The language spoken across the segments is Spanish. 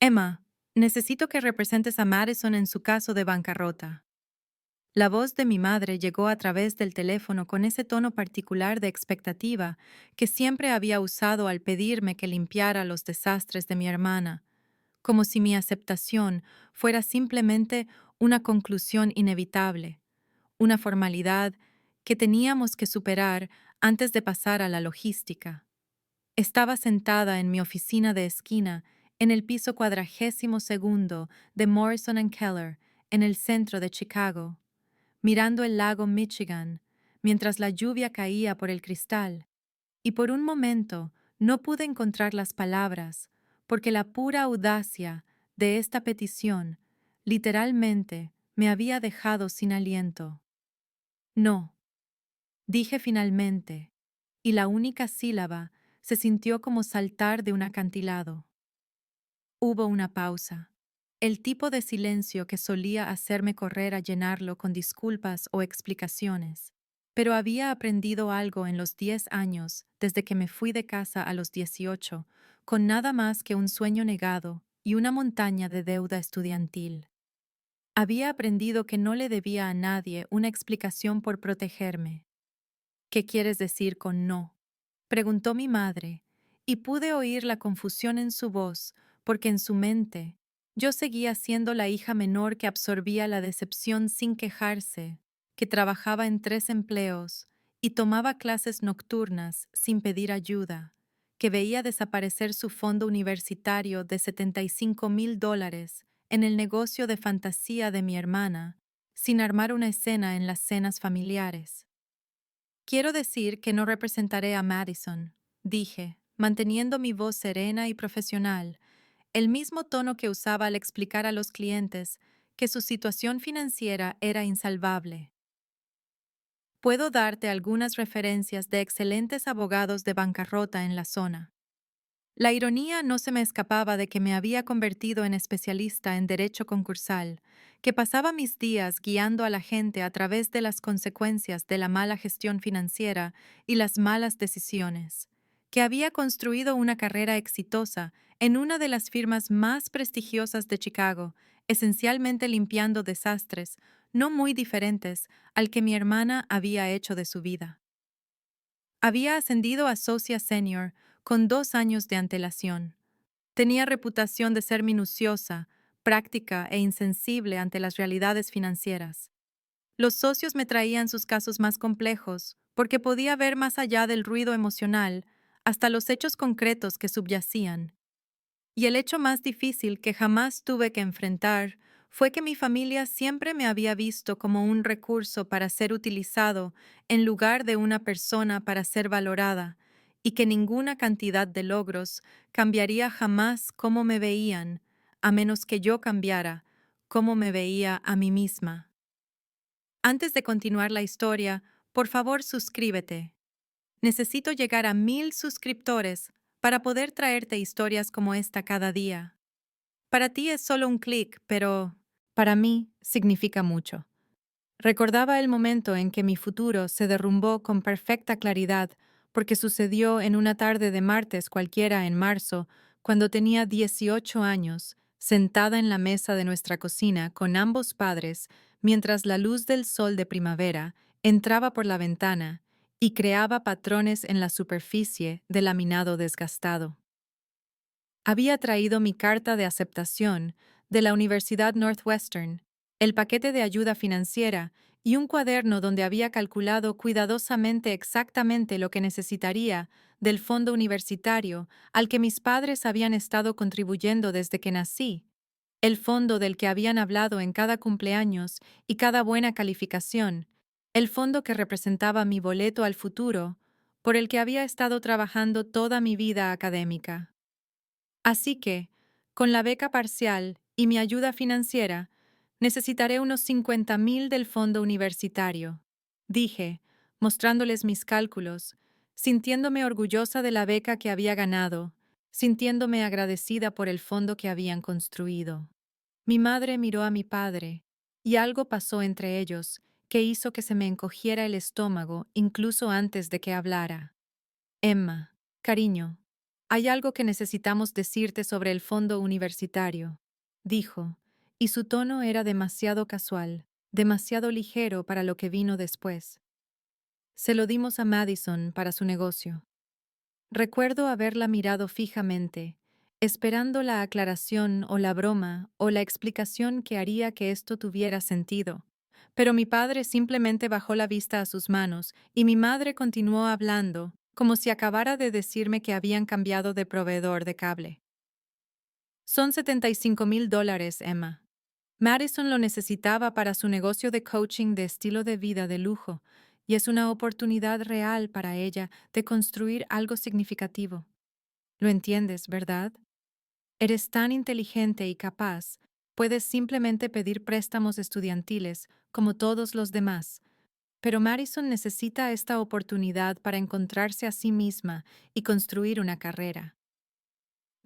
Emma, necesito que representes a Madison en su caso de bancarrota. La voz de mi madre llegó a través del teléfono con ese tono particular de expectativa que siempre había usado al pedirme que limpiara los desastres de mi hermana, como si mi aceptación fuera simplemente una conclusión inevitable, una formalidad que teníamos que superar antes de pasar a la logística. Estaba sentada en mi oficina de esquina, en el piso 42 de Morrison and Keller, en el centro de Chicago, mirando el lago Michigan, mientras la lluvia caía por el cristal, y por un momento no pude encontrar las palabras, porque la pura audacia de esta petición literalmente me había dejado sin aliento. No, dije finalmente, y la única sílaba se sintió como saltar de un acantilado. Hubo una pausa. El tipo de silencio que solía hacerme correr a llenarlo con disculpas o explicaciones. Pero había aprendido algo en los 10 años, desde que me fui de casa a los 18, con nada más que un sueño negado y una montaña de deuda estudiantil. Había aprendido que no le debía a nadie una explicación por protegerme. ¿Qué quieres decir con no?, preguntó mi madre, y pude oír la confusión en su voz, porque en su mente yo seguía siendo la hija menor que absorbía la decepción sin quejarse, que trabajaba en 3 empleos y tomaba clases nocturnas sin pedir ayuda, que veía desaparecer su fondo universitario de $75,000 en el negocio de fantasía de mi hermana, sin armar una escena en las cenas familiares. Quiero decir que no representaré a Madison, dije, manteniendo mi voz serena y profesional, el mismo tono que usaba al explicar a los clientes que su situación financiera era insalvable. Puedo darte algunas referencias de excelentes abogados de bancarrota en la zona. La ironía no se me escapaba de que me había convertido en especialista en derecho concursal, que pasaba mis días guiando a la gente a través de las consecuencias de la mala gestión financiera y las malas decisiones, que había construido una carrera exitosa en una de las firmas más prestigiosas de Chicago, esencialmente limpiando desastres no muy diferentes al que mi hermana había hecho de su vida. Había ascendido a socia senior con 2 años de antelación. Tenía reputación de ser minuciosa, práctica e insensible ante las realidades financieras. Los socios me traían sus casos más complejos, porque podía ver más allá del ruido emocional, hasta los hechos concretos que subyacían. Y el hecho más difícil que jamás tuve que enfrentar fue que mi familia siempre me había visto como un recurso para ser utilizado en lugar de una persona para ser valorada, y que ninguna cantidad de logros cambiaría jamás cómo me veían, a menos que yo cambiara cómo me veía a mí misma. Antes de continuar la historia, por favor suscríbete. Necesito llegar a 1000 suscriptores para poder traerte historias como esta cada día. Para ti es solo un clic, pero para mí significa mucho. Recordaba el momento en que mi futuro se derrumbó con perfecta claridad, porque sucedió en una tarde de martes cualquiera en marzo, cuando tenía 18 años, sentada en la mesa de nuestra cocina con ambos padres, mientras la luz del sol de primavera entraba por la ventana y creaba patrones en la superficie del laminado desgastado. Había traído mi carta de aceptación de la Universidad Northwestern, el paquete de ayuda financiera y un cuaderno donde había calculado cuidadosamente exactamente lo que necesitaría del fondo universitario al que mis padres habían estado contribuyendo desde que nací, el fondo del que habían hablado en cada cumpleaños y cada buena calificación, el fondo que representaba mi boleto al futuro, por el que había estado trabajando toda mi vida académica. Así que, con la beca parcial y mi ayuda financiera, necesitaré unos 50,000 del fondo universitario, dije, mostrándoles mis cálculos, sintiéndome orgullosa de la beca que había ganado, sintiéndome agradecida por el fondo que habían construido. Mi madre miró a mi padre, y algo pasó entre ellos que hizo que se me encogiera el estómago incluso antes de que hablara. Emma, cariño, Hay algo que necesitamos decirte sobre el fondo universitario, dijo, y su tono era demasiado casual, demasiado ligero para lo que vino después. Se lo dimos a Madison para su negocio. Recuerdo haberla mirado fijamente, esperando la aclaración o la broma o la explicación que haría que esto tuviera sentido. Pero mi padre simplemente bajó la vista a sus manos y mi madre continuó hablando, como si acabara de decirme que habían cambiado de proveedor de cable. Son $75,000, Emma. Madison lo necesitaba para su negocio de coaching de estilo de vida de lujo, y es una oportunidad real para ella de construir algo significativo. Lo entiendes, ¿verdad? Eres tan inteligente y capaz, puedes simplemente pedir préstamos estudiantiles como todos los demás, pero Madison necesita esta oportunidad para encontrarse a sí misma y construir una carrera.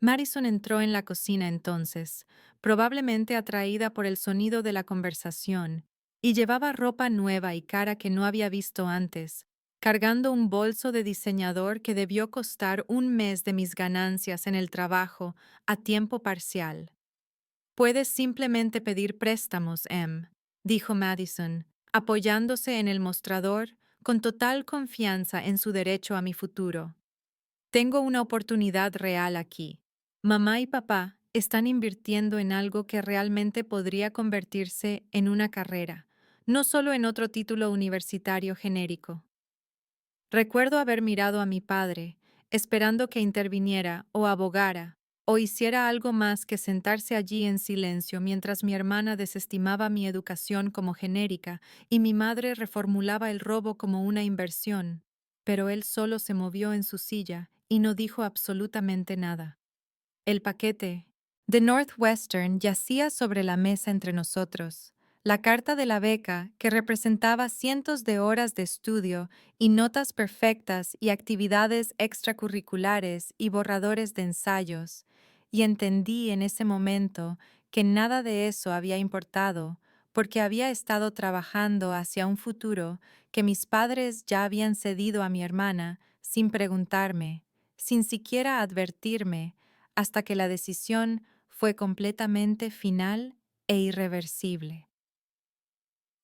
Madison entró en la cocina entonces, probablemente atraída por el sonido de la conversación, y llevaba ropa nueva y cara que no había visto antes, cargando un bolso de diseñador que debió costar un mes de mis ganancias en el trabajo a tiempo parcial. Puedes simplemente pedir préstamos, dijo Madison, apoyándose en el mostrador con total confianza en su derecho a mi futuro. Tengo una oportunidad real aquí. Mamá y papá están invirtiendo en algo que realmente podría convertirse en una carrera, no solo en otro título universitario genérico. Recuerdo haber mirado a mi padre, esperando que interviniera o abogara, o hiciera algo más que sentarse allí en silencio mientras mi hermana desestimaba mi educación como genérica y mi madre reformulaba el robo como una inversión, pero él solo se movió en su silla y no dijo absolutamente nada. El paquete de Northwestern yacía sobre la mesa entre nosotros. La carta de la beca, que representaba cientos de horas de estudio y notas perfectas y actividades extracurriculares y borradores de ensayos, y entendí en ese momento que nada de eso había importado, porque había estado trabajando hacia un futuro que mis padres ya habían cedido a mi hermana sin preguntarme, sin siquiera advertirme, hasta que la decisión fue completamente final e irreversible.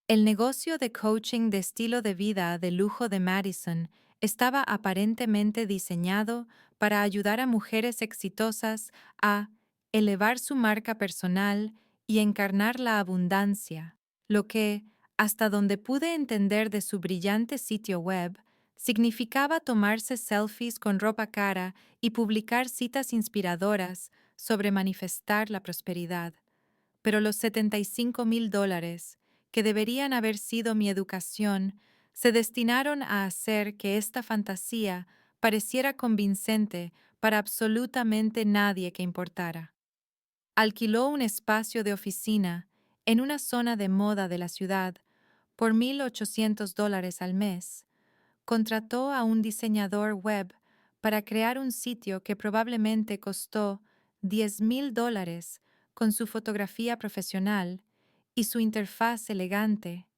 El negocio de coaching de estilo de vida de lujo de Madison estaba aparentemente diseñado para ayudar a mujeres exitosas a elevar su marca personal y encarnar la abundancia, lo que, hasta donde pude entender de su brillante sitio web, significaba tomarse selfies con ropa cara y publicar citas inspiradoras sobre manifestar la prosperidad. Pero los $75,000, que deberían haber sido mi educación, se destinaron a hacer que esta fantasía pareciera convincente para absolutamente nadie que importara. Alquiló un espacio de oficina en una zona de moda de la ciudad por $1,800 al mes. Contrató a un diseñador web para crear un sitio que probablemente costó $10,000 con su fotografía profesional y su interfaz elegante,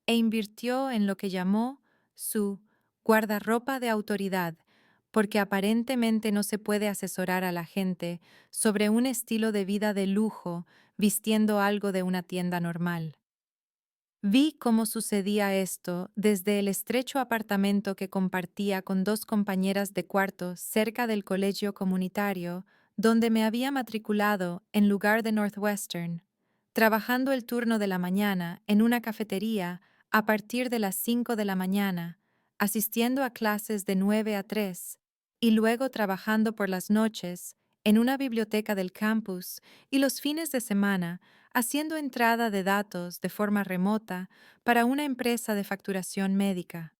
e invirtió en lo que llamó su guardarropa de autoridad, porque aparentemente no se puede asesorar a la gente sobre un estilo de vida de lujo vistiendo algo de una tienda normal. Vi cómo sucedía esto desde el estrecho apartamento que compartía con dos compañeras de cuarto cerca del colegio comunitario donde me había matriculado en lugar de Northwestern, trabajando el turno de la mañana en una cafetería a partir de las 5 de la mañana, asistiendo a clases de 9 a 3 y luego trabajando por las noches en una biblioteca del campus y los fines de semana haciendo entrada de datos de forma remota para una empresa de facturación médica.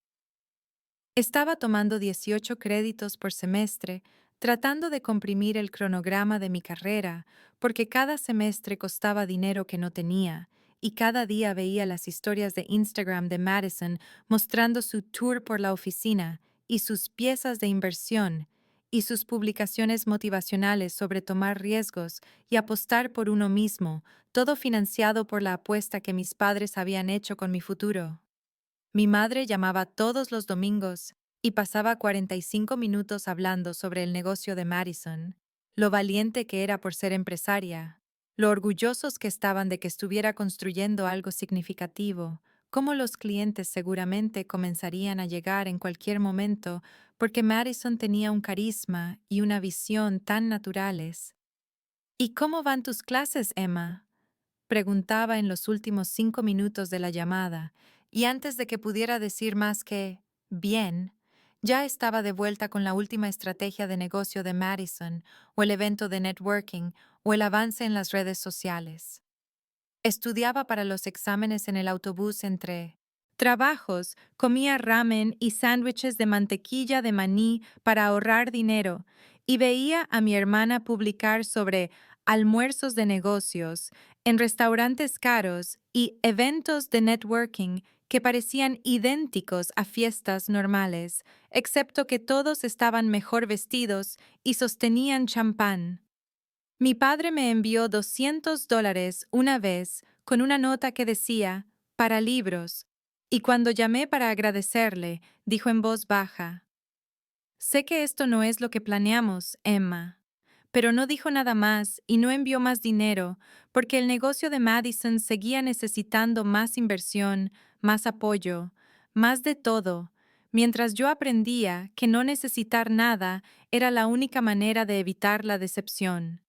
Estaba tomando 18 créditos por semestre, tratando de comprimir el cronograma de mi carrera, porque cada semestre costaba dinero que no tenía, y cada día veía las historias de Instagram de Madison mostrando su tour por la oficina y sus piezas de inversión, y sus publicaciones motivacionales sobre tomar riesgos y apostar por uno mismo, todo financiado por la apuesta que mis padres habían hecho con mi futuro. Mi madre llamaba todos los domingos y pasaba 45 minutos hablando sobre el negocio de Madison, lo valiente que era por ser empresaria, lo orgullosos que estaban de que estuviera construyendo algo significativo, cómo los clientes seguramente comenzarían a llegar en cualquier momento porque Madison tenía un carisma y una visión tan naturales. ¿Y cómo van tus clases, Emma? Preguntaba en los últimos 5 minutos de la llamada, y antes de que pudiera decir más que bien, ya estaba de vuelta con la última estrategia de negocio de Madison, o el evento de networking, o el avance en las redes sociales. Estudiaba para los exámenes en el autobús entre trabajos, comía ramen y sándwiches de mantequilla de maní para ahorrar dinero, y veía a mi hermana publicar sobre almuerzos de negocios en restaurantes caros y eventos de networking que parecían idénticos a fiestas normales, excepto que todos estaban mejor vestidos y sostenían champán. Mi padre me envió $200 una vez con una nota que decía, para libros, y cuando llamé para agradecerle, dijo en voz baja, sé que esto no es lo que planeamos, Emma, pero no dijo nada más y no envió más dinero porque el negocio de Madison seguía necesitando más inversión, más apoyo, más de todo, mientras yo aprendía que no necesitar nada era la única manera de evitar la decepción.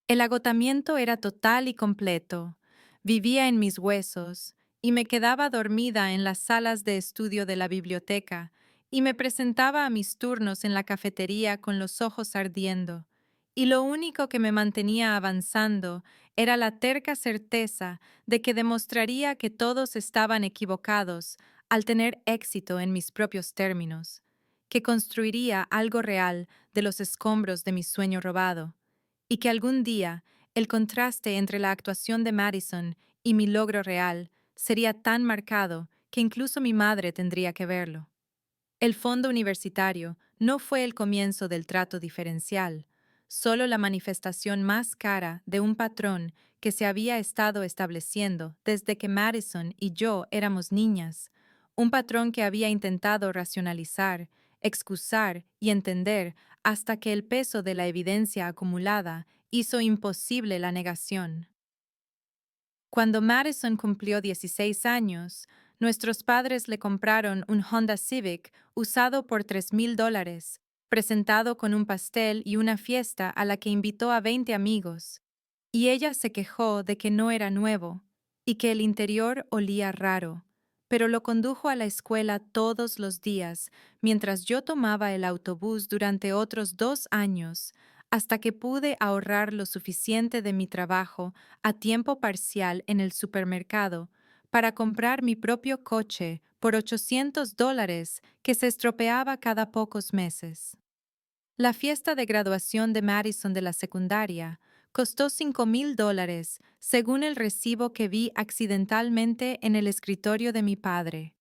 El agotamiento era total y completo. Vivía en mis huesos y me quedaba dormida en las salas de estudio de la biblioteca y me presentaba a mis turnos en la cafetería con los ojos ardiendo. Y lo único que me mantenía avanzando era la terca certeza de que demostraría que todos estaban equivocados al tener éxito en mis propios términos, que construiría algo real de los escombros de mi sueño robado y que algún día el contraste entre la actuación de Madison y mi logro real sería tan marcado que incluso mi madre tendría que verlo. El fondo universitario no fue el comienzo del trato diferencial, solo la manifestación más cara de un patrón que se había estado estableciendo desde que Madison y yo éramos niñas, un patrón que había intentado racionalizar, excusar y entender hasta que el peso de la evidencia acumulada hizo imposible la negación. Cuando Madison cumplió 16 años, nuestros padres le compraron un Honda Civic usado por $3,000, presentado con un pastel y una fiesta a la que invitó a 20 amigos, y ella se quejó de que no era nuevo y que el interior olía raro, pero lo condujo a la escuela todos los días mientras yo tomaba el autobús durante otros 2 años, hasta que pude ahorrar lo suficiente de mi trabajo a tiempo parcial en el supermercado para comprar mi propio coche por $800 que se estropeaba cada pocos meses. La fiesta de graduación de Madison de la secundaria costó $5,000 según el recibo que vi accidentalmente en el escritorio de mi padre.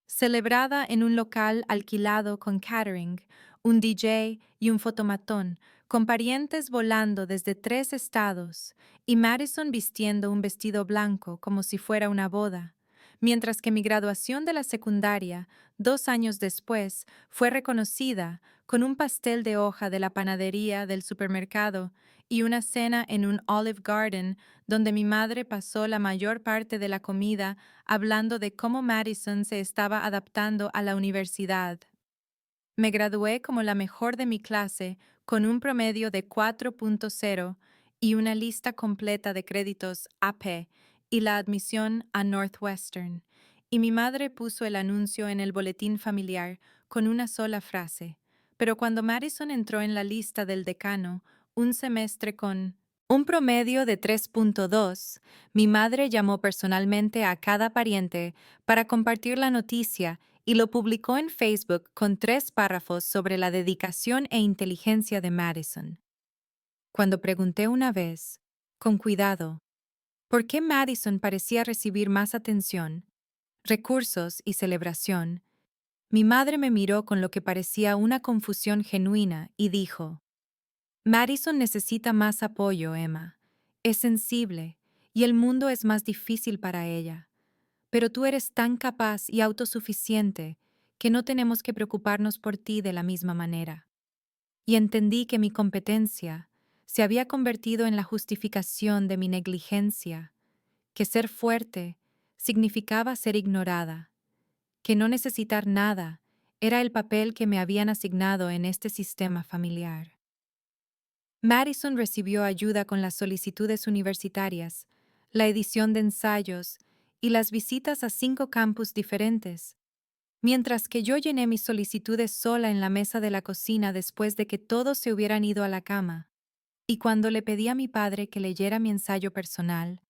Celebrada en un local alquilado con catering, un DJ y un fotomatón, con parientes volando desde 3 estados, y Madison vistiendo un vestido blanco como si fuera una boda, mientras que mi graduación de la secundaria, 2 años después, fue reconocida con un pastel de hoja de la panadería del supermercado y una cena en un Olive Garden donde mi madre pasó la mayor parte de la comida hablando de cómo Madison se estaba adaptando a la universidad. Me gradué como la mejor de mi clase con un promedio de 4.0 y una lista completa de créditos AP y la admisión a Northwestern. Y mi madre puso el anuncio en el boletín familiar con una sola frase. Pero cuando Madison entró en la lista del decano, un semestre con un promedio de 3.2, mi madre llamó personalmente a cada pariente para compartir la noticia y lo publicó en Facebook con 3 párrafos sobre la dedicación e inteligencia de Madison. Cuando pregunté una vez, con cuidado, por qué Madison parecía recibir más atención, recursos y celebración, mi madre me miró con lo que parecía una confusión genuina y dijo, Madison necesita más apoyo, Emma. Es sensible y el mundo es más difícil para ella. Pero tú eres tan capaz y autosuficiente que no tenemos que preocuparnos por ti de la misma manera. Y entendí que mi competencia se había convertido en la justificación de mi negligencia, que ser fuerte significaba ser ignorada, que no necesitar nada era el papel que me habían asignado en este sistema familiar. Madison recibió ayuda con las solicitudes universitarias, la edición de ensayos y las visitas a 5 campus diferentes, mientras que yo llené mis solicitudes sola en la mesa de la cocina después de que todos se hubieran ido a la cama. Y cuando le pedí a mi padre que leyera mi ensayo personal,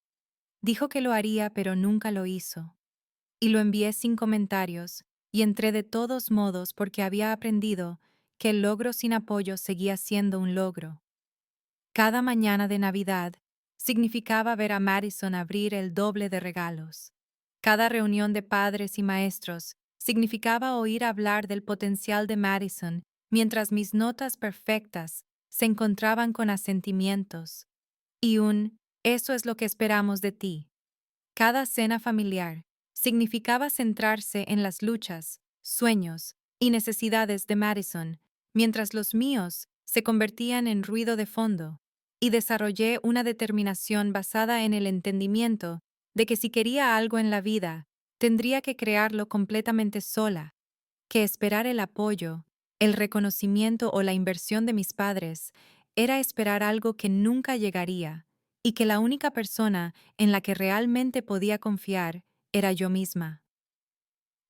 dijo que lo haría pero nunca lo hizo. Y lo envié sin comentarios, y entré de todos modos porque había aprendido que el logro sin apoyo seguía siendo un logro. Cada mañana de Navidad significaba ver a Madison abrir el doble de regalos. Cada reunión de padres y maestros significaba oír hablar del potencial de Madison mientras mis notas perfectas se encontraban con asentimientos y un "eso es lo que esperamos de ti". Cada cena familiar significaba centrarse en las luchas, sueños y necesidades de Madison, mientras los míos se convertían en ruido de fondo, y desarrollé una determinación basada en el entendimiento de que si quería algo en la vida, tendría que crearlo completamente sola, que esperar el apoyo, el reconocimiento o la inversión de mis padres era esperar algo que nunca llegaría, y que la única persona en la que realmente podía confiar era yo misma.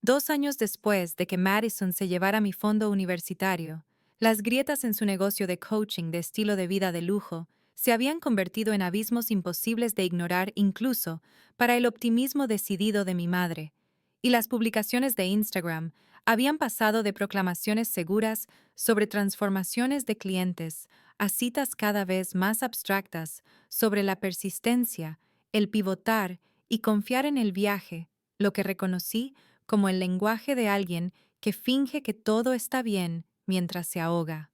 2 años después de que Madison se llevara mi fondo universitario, las grietas en su negocio de coaching de estilo de vida de lujo se habían convertido en abismos imposibles de ignorar incluso para el optimismo decidido de mi madre, y las publicaciones de Instagram habían pasado de proclamaciones seguras sobre transformaciones de clientes a citas cada vez más abstractas sobre la persistencia, el pivotar y confiar en el viaje, lo que reconocí como el lenguaje de alguien que finge que todo está bien mientras se ahoga.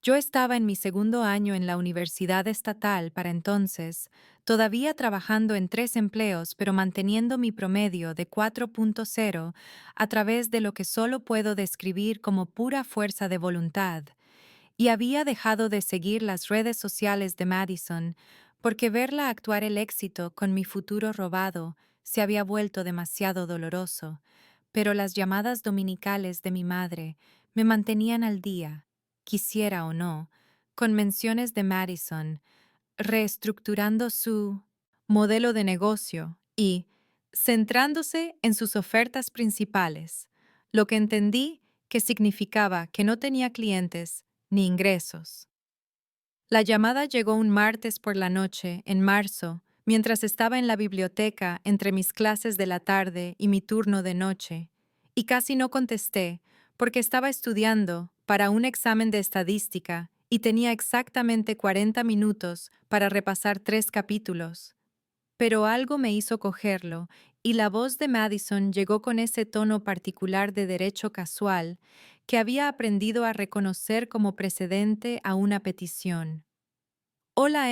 Yo estaba en mi segundo año en la universidad estatal para entonces, todavía trabajando en 3 empleos pero manteniendo mi promedio de 4.0 a través de lo que solo puedo describir como pura fuerza de voluntad, y había dejado de seguir las redes sociales de Madison porque verla actuar el éxito con mi futuro robado se había vuelto demasiado doloroso, pero las llamadas dominicales de mi madre me mantenían al día, quisiera o no, con menciones de Madison, reestructurando su modelo de negocio y centrándose en sus ofertas principales, lo que entendí que significaba que no tenía clientes ni ingresos. La llamada llegó un martes por la noche, en marzo, mientras estaba en la biblioteca entre mis clases de la tarde y mi turno de noche, y casi no contesté porque estaba estudiando para un examen de estadística y tenía exactamente 40 minutos para repasar 3 capítulos. Pero algo me hizo cogerlo, y la voz de Madison llegó con ese tono particular de derecho casual que había aprendido a reconocer como precedente a una petición. Hola,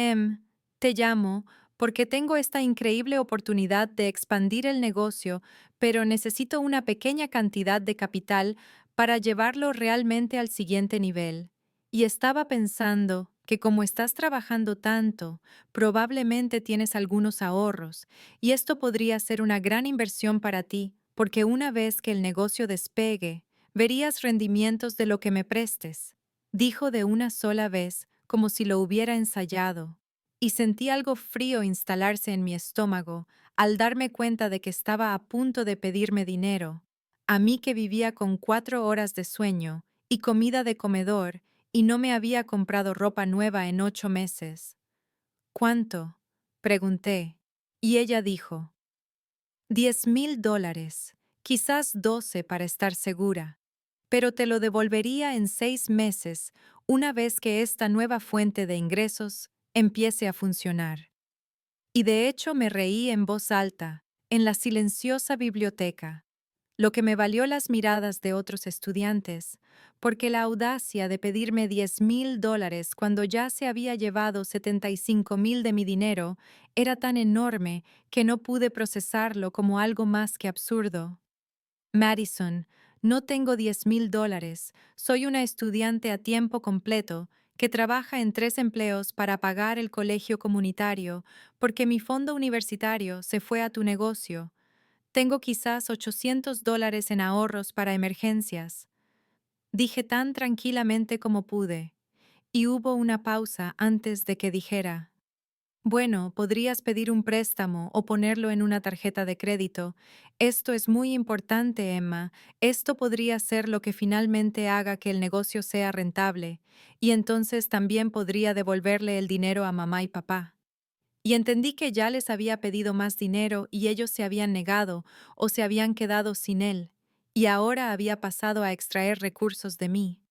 te llamo porque tengo esta increíble oportunidad de expandir el negocio, pero necesito una pequeña cantidad de capital para llevarlo realmente al siguiente nivel. Y estaba pensando que como estás trabajando tanto, probablemente tienes algunos ahorros, y esto podría ser una gran inversión para ti, porque una vez que el negocio despegue, verías rendimientos de lo que me prestes. Dijo de una sola vez, como si lo hubiera ensayado, y sentí algo frío instalarse en mi estómago al darme cuenta de que estaba a punto de pedirme dinero, a mí que vivía con 4 horas de sueño y comida de comedor y no me había comprado ropa nueva en 8 meses. ¿Cuánto?, pregunté, y ella dijo, $10,000, quizás 12 para estar segura, pero te lo devolvería en 6 meses una vez que esta nueva fuente de ingresos empiece a funcionar. Y de hecho me reí en voz alta, en la silenciosa biblioteca, lo que me valió las miradas de otros estudiantes, porque la audacia de pedirme $10,000 cuando ya se había llevado 75,000 de mi dinero era tan enorme que no pude procesarlo como algo más que absurdo. Madison, No tengo $10,000. Soy una estudiante a tiempo completo que trabaja en 3 empleos para pagar el colegio comunitario porque mi fondo universitario se fue a tu negocio. Tengo quizás $800 en ahorros para emergencias. Dije tan tranquilamente como pude, y hubo una pausa antes de que dijera: bueno, podrías pedir un préstamo o ponerlo en una tarjeta de crédito. Esto es muy importante, Emma. Esto podría ser lo que finalmente haga que el negocio sea rentable, y entonces también podría devolverle el dinero a mamá y papá. Y entendí que ya les había pedido más dinero y ellos se habían negado o se habían quedado sin él, y ahora había pasado a extraer recursos de mí.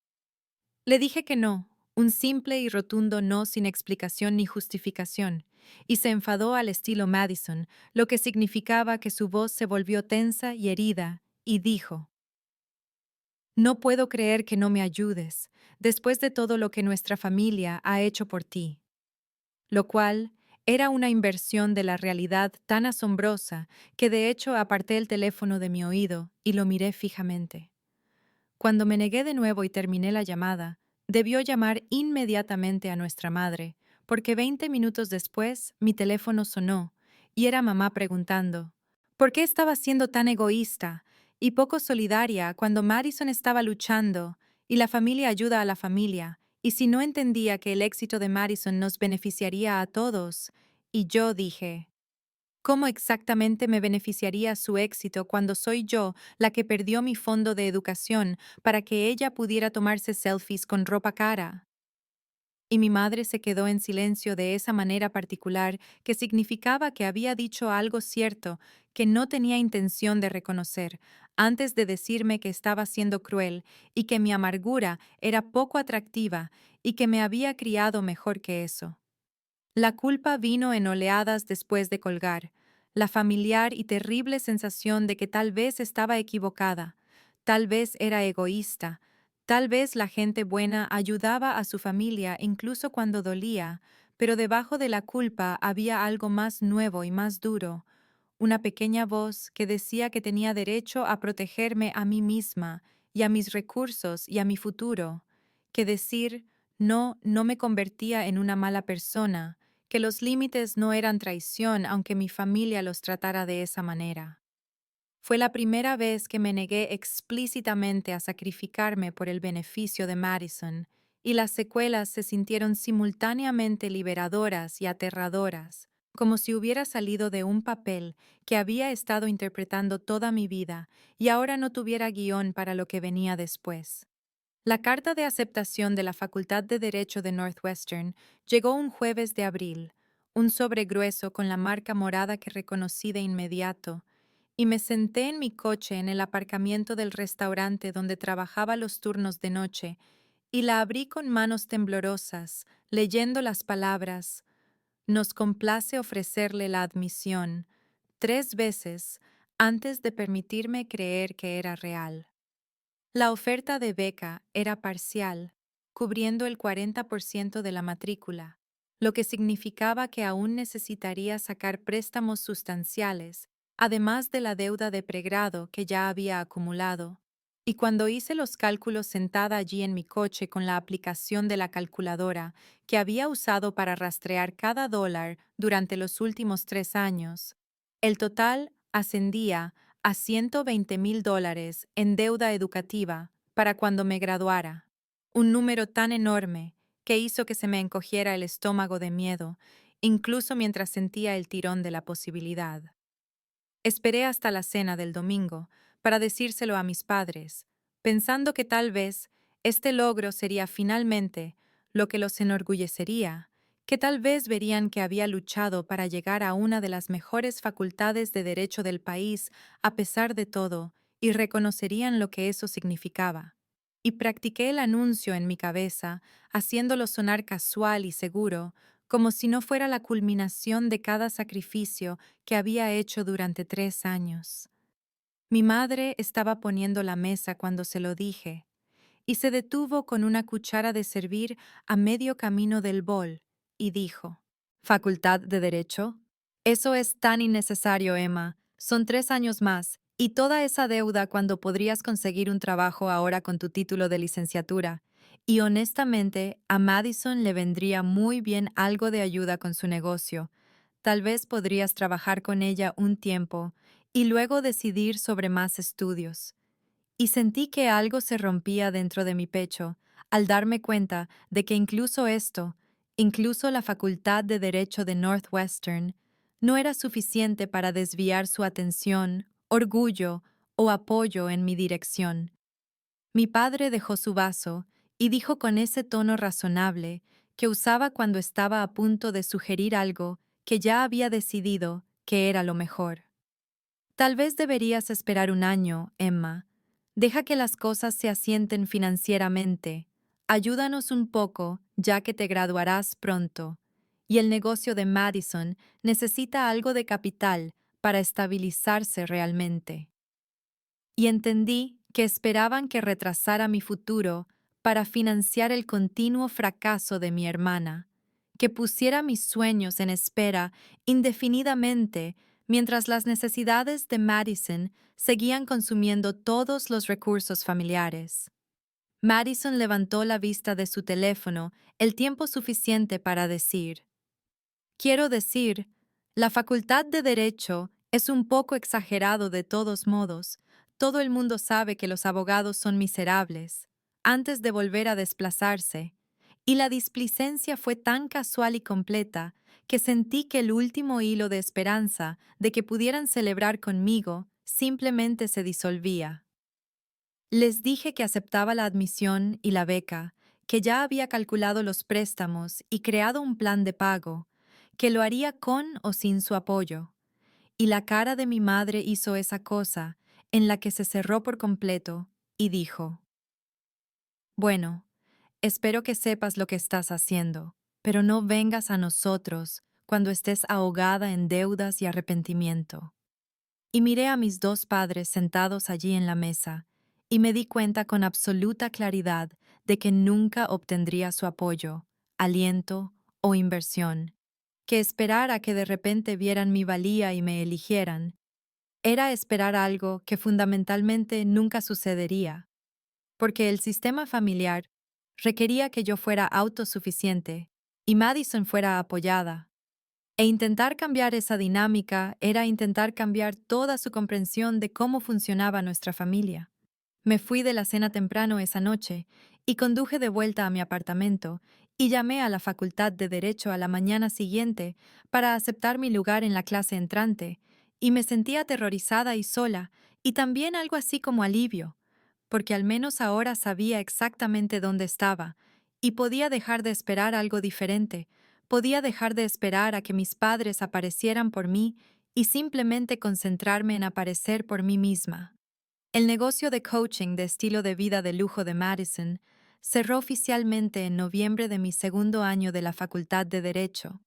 Le dije que no, un simple y rotundo no sin explicación ni justificación, y se enfadó al estilo Madison, lo que significaba que su voz se volvió tensa y herida, y dijo: no puedo creer que no me ayudes, después de todo lo que nuestra familia ha hecho por ti. Lo cual era una inversión de la realidad tan asombrosa que de hecho aparté el teléfono de mi oído y lo miré fijamente. Cuando me negué de nuevo y terminé la llamada, debió llamar inmediatamente a nuestra madre, porque 20 minutos después mi teléfono sonó y era mamá preguntando: ¿por qué estaba siendo tan egoísta y poco solidaria cuando Madison estaba luchando y la familia ayuda a la familia? Y si no entendía que el éxito de Madison nos beneficiaría a todos. Y yo dije: ¿cómo exactamente me beneficiaría su éxito cuando soy yo la que perdió mi fondo de educación para que ella pudiera tomarse selfies con ropa cara? Y mi madre se quedó en silencio de esa manera particular que significaba que había dicho algo cierto que no tenía intención de reconocer, antes de decirme que estaba siendo cruel y que mi amargura era poco atractiva y que me había criado mejor que eso. La culpa vino en oleadas después de colgar, la familiar y terrible sensación de que tal vez estaba equivocada, tal vez era egoísta, tal vez la gente buena ayudaba a su familia incluso cuando dolía, pero debajo de la culpa había algo más nuevo y más duro, una pequeña voz que decía que tenía derecho a protegerme a mí misma y a mis recursos y a mi futuro, que decir no no me convertía en una mala persona, que los límites no eran traición aunque mi familia los tratara de esa manera. Fue la primera vez que me negué explícitamente a sacrificarme por el beneficio de Madison, y las secuelas se sintieron simultáneamente liberadoras y aterradoras, como si hubiera salido de un papel que había estado interpretando toda mi vida y ahora no tuviera guión para lo que venía después. La carta de aceptación de la Facultad de Derecho de Northwestern llegó un jueves de abril, un sobre grueso con la marca morada que reconocí de inmediato, y me senté en mi coche en el aparcamiento del restaurante donde trabajaba los turnos de noche, y la abrí con manos temblorosas, leyendo las palabras: nos complace ofrecerle la admisión, 3 veces, antes de permitirme creer que era real. La oferta de beca era parcial, cubriendo el 40% de la matrícula, lo que significaba que aún necesitaría sacar préstamos sustanciales, además de la deuda de pregrado que ya había acumulado. Y cuando hice los cálculos sentada allí en mi coche con la aplicación de la calculadora que había usado para rastrear cada dólar durante los últimos 3 años, el total ascendía a $120,000 en deuda educativa para cuando me graduara, un número tan enorme que hizo que se me encogiera el estómago de miedo, incluso mientras sentía el tirón de la posibilidad. Esperé hasta la cena del domingo para decírselo a mis padres, pensando que tal vez este logro sería finalmente lo que los enorgullecería, que tal vez verían que había luchado para llegar a una de las mejores facultades de derecho del país a pesar de todo y reconocerían lo que eso significaba. Y practiqué el anuncio en mi cabeza, haciéndolo sonar casual y seguro, como si no fuera la culminación de cada sacrificio que había hecho durante 3 años. Mi madre estaba poniendo la mesa cuando se lo dije, y se detuvo con una cuchara de servir a medio camino del bol, y dijo: ¿Facultad de Derecho? Eso es tan innecesario, Emma. Son 3 años más, Y toda esa deuda cuando podrías conseguir un trabajo ahora con tu título de licenciatura. Y honestamente, a Madison le vendría muy bien algo de ayuda con su negocio. Tal vez podrías trabajar con ella un tiempo y luego decidir sobre más estudios. Y sentí que algo se rompía dentro de mi pecho al darme cuenta de que incluso esto, incluso la Facultad de Derecho de Northwestern, no era suficiente para desviar su atención, orgullo o apoyo en mi dirección. Mi padre dejó su vaso y dijo con ese tono razonable que usaba cuando estaba a punto de sugerir algo que ya había decidido que era lo mejor. Tal vez deberías esperar un año, Emma. Deja que las cosas se asienten financieramente. Ayúdanos un poco, ya que te graduarás pronto. Y el negocio de Madison necesita algo de capital para estabilizarse realmente. Y entendí que esperaban que retrasara mi futuro para financiar el continuo fracaso de mi hermana, que pusiera mis sueños en espera indefinidamente mientras las necesidades de Madison seguían consumiendo todos los recursos familiares. Madison levantó la vista de su teléfono el tiempo suficiente para decir: quiero decir, la Facultad de Derecho es un poco exagerado de todos modos. Todo el mundo sabe que los abogados son miserables, antes de volver a desplazarse, y la displicencia fue tan casual y completa que sentí que el último hilo de esperanza de que pudieran celebrar conmigo simplemente se disolvía. Les dije que aceptaba la admisión y la beca, que ya había calculado los préstamos y creado un plan de pago, que lo haría con o sin su apoyo. Y la cara de mi madre hizo esa cosa, en la que se cerró por completo, y dijo: bueno, espero que sepas lo que estás haciendo, pero no vengas a nosotros cuando estés ahogada en deudas y arrepentimiento. Y miré a mis dos padres sentados allí en la mesa, y me di cuenta con absoluta claridad de que nunca obtendría su apoyo, aliento o inversión, que esperar a que de repente vieran mi valía y me eligieran, era esperar algo que fundamentalmente nunca sucedería, porque el sistema familiar requería que yo fuera autosuficiente y Madison fuera apoyada. E intentar cambiar esa dinámica era intentar cambiar toda su comprensión de cómo funcionaba nuestra familia. Me fui de la cena temprano esa noche y conduje de vuelta a mi apartamento y llamé a la Facultad de Derecho a la mañana siguiente para aceptar mi lugar en la clase entrante, y me sentí aterrorizada y sola, y también algo así como alivio, porque al menos ahora sabía exactamente dónde estaba, y podía dejar de esperar algo diferente, podía dejar de esperar a que mis padres aparecieran por mí y simplemente concentrarme en aparecer por mí misma. El negocio de coaching de estilo de vida de lujo de Madison cerró oficialmente en noviembre de mi segundo año de la Facultad de Derecho,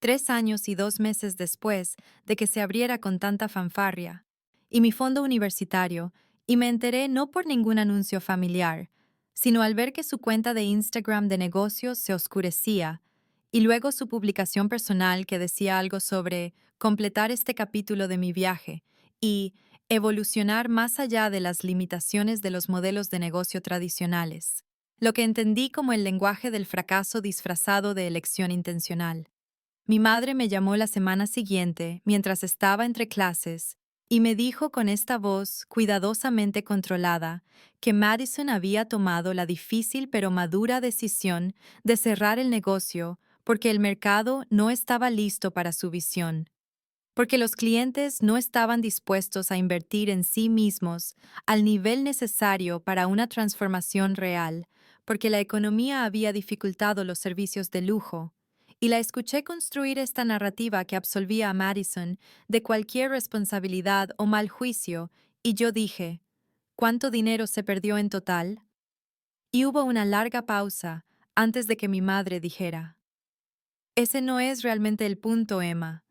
3 años y 2 meses después de que se abriera con tanta fanfarria, y mi fondo universitario, y me enteré no por ningún anuncio familiar, sino al ver que su cuenta de Instagram de negocios se oscurecía, y luego su publicación personal que decía algo sobre completar este capítulo de mi viaje y evolucionar más allá de las limitaciones de los modelos de negocio tradicionales, lo que entendí como el lenguaje del fracaso disfrazado de elección intencional. Mi madre me llamó la semana siguiente, mientras estaba entre clases, y me dijo con esta voz cuidadosamente controlada que Madison había tomado la difícil pero madura decisión de cerrar el negocio porque el mercado no estaba listo para su visión, porque los clientes no estaban dispuestos a invertir en sí mismos al nivel necesario para una transformación real, porque la economía había dificultado los servicios de lujo, y la escuché construir esta narrativa que absolvía a Madison de cualquier responsabilidad o mal juicio, y yo dije: ¿cuánto dinero se perdió en total? Y hubo una larga pausa antes de que mi madre dijera: ese no es realmente el punto, Emma.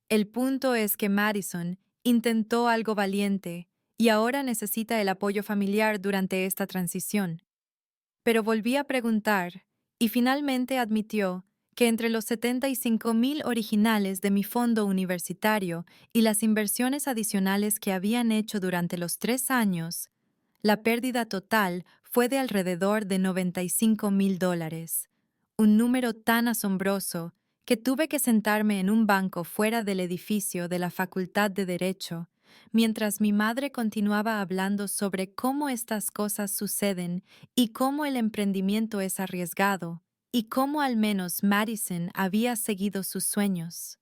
El punto es que Madison intentó algo valiente y ahora necesita el apoyo familiar durante esta transición. Pero volví a preguntar y finalmente admitió que entre los 75,000 originales de mi fondo universitario y las inversiones adicionales que habían hecho durante los 3 años, la pérdida total fue de alrededor de $95,000, un número tan asombroso que tuve que sentarme en un banco fuera del edificio de la Facultad de Derecho, mientras mi madre continuaba hablando sobre cómo estas cosas suceden y cómo el emprendimiento es arriesgado, y cómo al menos Madison había seguido sus sueños.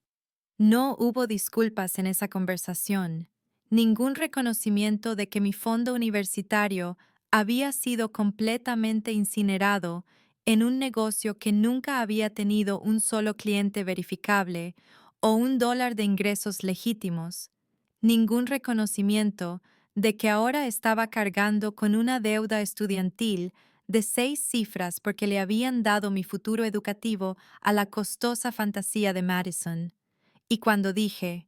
No hubo disculpas en esa conversación, ningún reconocimiento de que mi fondo universitario había sido completamente incinerado en un negocio que nunca había tenido un solo cliente verificable o $1 de ingresos legítimos, ningún reconocimiento de que ahora estaba cargando con una deuda estudiantil de 6 cifras porque le habían dado mi futuro educativo a la costosa fantasía de Madison. Y cuando dije,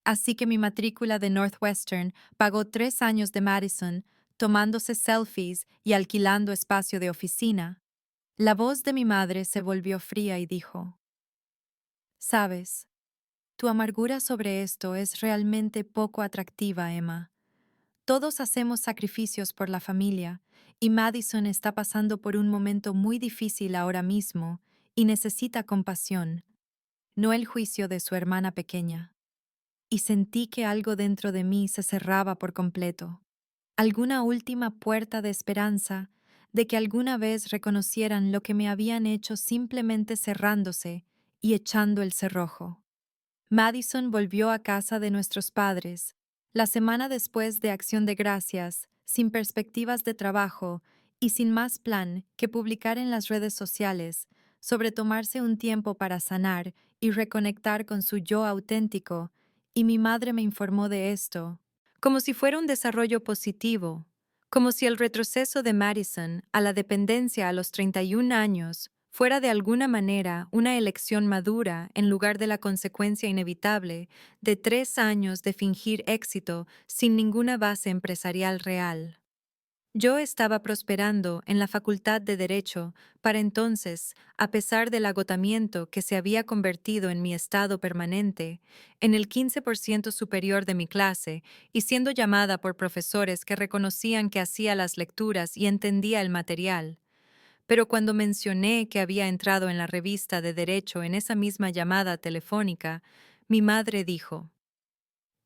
así que mi matrícula de Northwestern pagó 3 años de Madison, tomándose selfies y alquilando espacio de oficina, la voz de mi madre se volvió fría y dijo, sabes, tu amargura sobre esto es realmente poco atractiva, Emma. Todos hacemos sacrificios por la familia, y Madison está pasando por un momento muy difícil ahora mismo y necesita compasión, no el juicio de su hermana pequeña. Y sentí que algo dentro de mí se cerraba por completo. Alguna última puerta de esperanza de que alguna vez reconocieran lo que me habían hecho simplemente cerrándose y echando el cerrojo. Madison volvió a casa de nuestros padres, la semana después de Acción de Gracias, sin perspectivas de trabajo y sin más plan que publicar en las redes sociales sobre tomarse un tiempo para sanar y reconectar con su yo auténtico, y mi madre me informó de esto, como si fuera un desarrollo positivo, como si el retroceso de Madison a la dependencia a los 31 años fuera de alguna manera una elección madura en lugar de la consecuencia inevitable de 3 años de fingir éxito sin ninguna base empresarial real. Yo estaba prosperando en la Facultad de Derecho para entonces, a pesar del agotamiento que se había convertido en mi estado permanente, en el 15% superior de mi clase y siendo llamada por profesores que reconocían que hacía las lecturas y entendía el material. Pero cuando mencioné que había entrado en la revista de Derecho en esa misma llamada telefónica, mi madre dijo,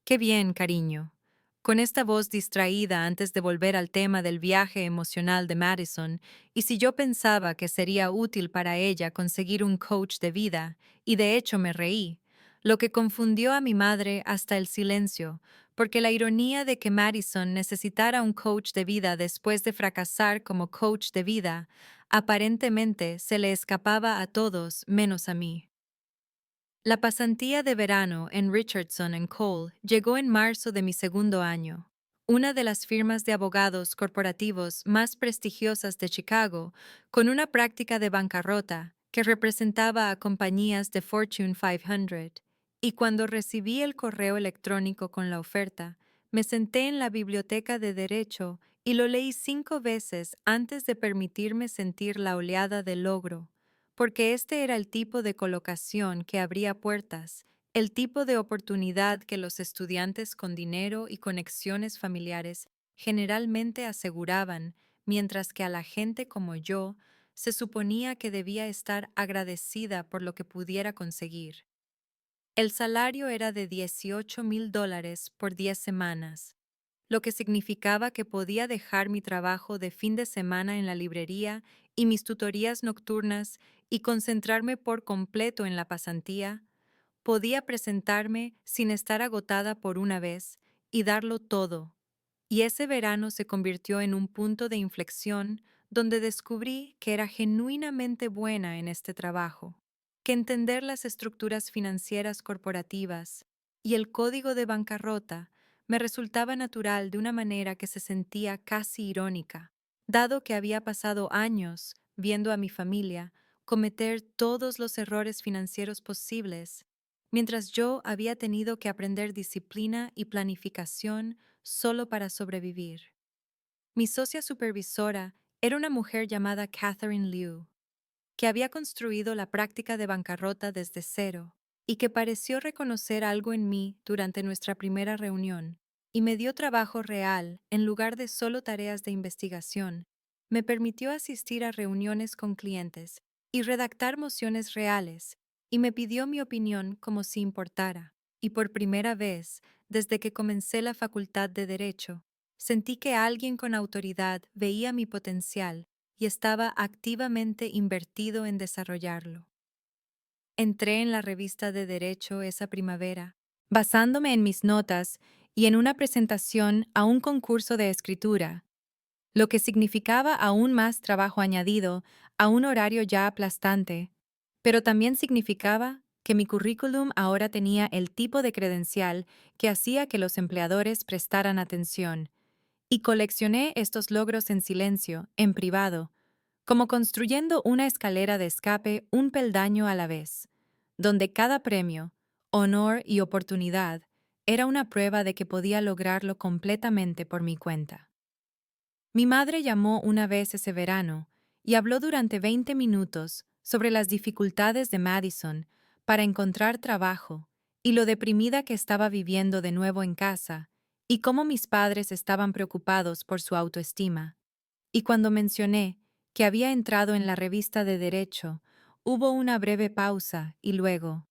«Qué bien, cariño». Con esta voz distraída antes de volver al tema del viaje emocional de Madison, y si yo pensaba que sería útil para ella conseguir un coach de vida, y de hecho me reí, lo que confundió a mi madre hasta el silencio, porque la ironía de que Madison necesitara un coach de vida después de fracasar como coach de vida, aparentemente se le escapaba a todos menos a mí. La pasantía de verano en Richardson Cole llegó en marzo de mi segundo año. Una de las firmas de abogados corporativos más prestigiosas de Chicago, con una práctica de bancarrota que representaba a compañías de Fortune 500. Y cuando recibí el correo electrónico con la oferta, me senté en la biblioteca de Derecho y lo leí 5 veces antes de permitirme sentir la oleada de logro, porque este era el tipo de colocación que abría puertas, el tipo de oportunidad que los estudiantes con dinero y conexiones familiares generalmente aseguraban, mientras que a la gente como yo se suponía que debía estar agradecida por lo que pudiera conseguir. El salario era de $18,000 por 10 semanas, lo que significaba que podía dejar mi trabajo de fin de semana en la librería y mis tutorías nocturnas y concentrarme por completo en la pasantía. Podía presentarme sin estar agotada por una vez y darlo todo. Y ese verano se convirtió en un punto de inflexión donde descubrí que era genuinamente buena en este trabajo, que entender las estructuras financieras corporativas y el código de bancarrota me resultaba natural de una manera que se sentía casi irónica, dado que había pasado años viendo a mi familia cometer todos los errores financieros posibles, mientras yo había tenido que aprender disciplina y planificación solo para sobrevivir. Mi socia supervisora era una mujer llamada Catherine Liu. que había construido la práctica de bancarrota desde cero y que pareció reconocer algo en mí durante nuestra primera reunión, y me dio trabajo real en lugar de solo tareas de investigación. Me permitió asistir a reuniones con clientes y redactar mociones reales, y me pidió mi opinión como si importara. Y por primera vez, desde que comencé la facultad de Derecho, sentí que alguien con autoridad veía mi potencial y estaba activamente invertido en desarrollarlo. Entré en la revista de Derecho esa primavera, basándome en mis notas y en una presentación a un concurso de escritura, lo que significaba aún más trabajo añadido a un horario ya aplastante, pero también significaba que mi currículum ahora tenía el tipo de credencial que hacía que los empleadores prestaran atención, y coleccioné estos logros en silencio, en privado, como construyendo una escalera de escape un peldaño a la vez, donde cada premio, honor y oportunidad era una prueba de que podía lograrlo completamente por mi cuenta. Mi madre llamó una vez ese verano y habló durante 20 minutos sobre las dificultades de Madison para encontrar trabajo y lo deprimida que estaba viviendo de nuevo en casa y cómo mis padres estaban preocupados por su autoestima. Y cuando mencioné que había entrado en la revista de Derecho, hubo una breve pausa y luego: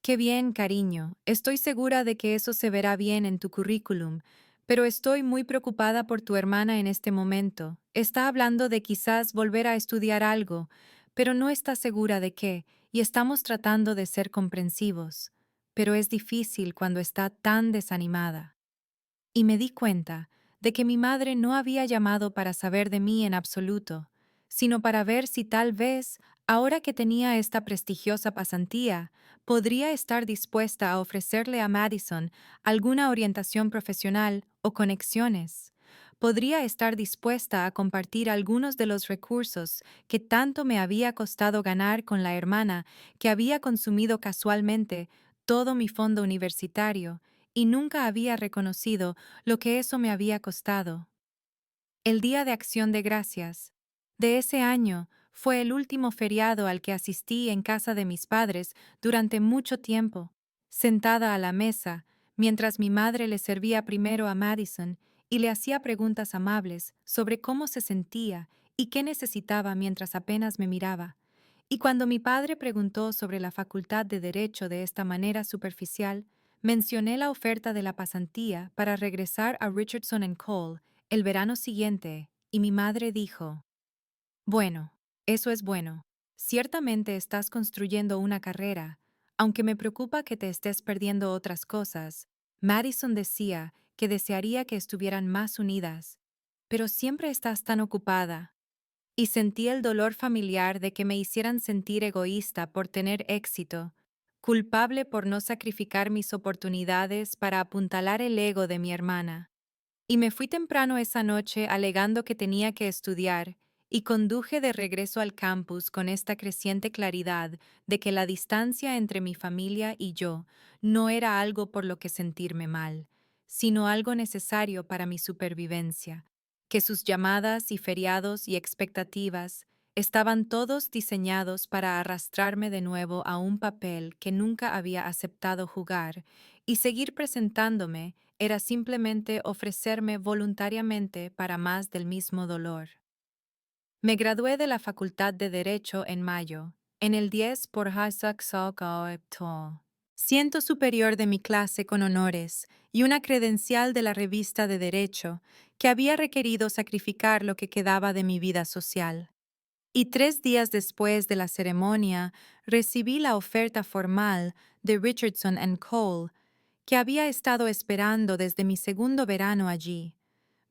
qué bien, cariño. Estoy segura de que eso se verá bien en tu currículum, pero estoy muy preocupada por tu hermana en este momento. Está hablando de quizás volver a estudiar algo, pero no está segura de qué, y estamos tratando de ser comprensivos. Pero es difícil cuando está tan desanimada. Y me di cuenta de que mi madre no había llamado para saber de mí en absoluto, sino para ver si tal vez, ahora que tenía esta prestigiosa pasantía, podría estar dispuesta a ofrecerle a Madison alguna orientación profesional o conexiones. Podría estar dispuesta a compartir algunos de los recursos que tanto me había costado ganar con la hermana que había consumido casualmente todo mi fondo universitario y nunca había reconocido lo que eso me había costado. El Día de Acción de Gracias de ese año fue el último feriado al que asistí en casa de mis padres durante mucho tiempo, sentada a la mesa, mientras mi madre le servía primero a Madison y le hacía preguntas amables sobre cómo se sentía y qué necesitaba mientras apenas me miraba. Y cuando mi padre preguntó sobre la facultad de Derecho de esta manera superficial, mencioné la oferta de la pasantía para regresar a Richardson and Cole el verano siguiente, y mi madre dijo: bueno, eso es bueno. Ciertamente estás construyendo una carrera, aunque me preocupa que te estés perdiendo otras cosas. Madison decía que desearía que estuvieran más unidas, pero siempre estás tan ocupada. Y sentí el dolor familiar de que me hicieran sentir egoísta por tener éxito, culpable por no sacrificar mis oportunidades para apuntalar el ego de mi hermana. Y me fui temprano esa noche alegando que tenía que estudiar, y conduje de regreso al campus con esta creciente claridad de que la distancia entre mi familia y yo no era algo por lo que sentirme mal, sino algo necesario para mi supervivencia, que sus llamadas y feriados y expectativas estaban todos diseñados para arrastrarme de nuevo a un papel que nunca había aceptado jugar, y seguir presentándome era simplemente ofrecerme voluntariamente para más del mismo dolor. Me gradué de la Facultad de Derecho en mayo, en el 10 por Hasek Sokoepto. Ciento superior de mi clase con honores y una credencial de la revista de Derecho que había requerido sacrificar lo que quedaba de mi vida social. Y 3 días después de la ceremonia recibí la oferta formal de Richardson and Cole, que había estado esperando desde mi segundo verano allí,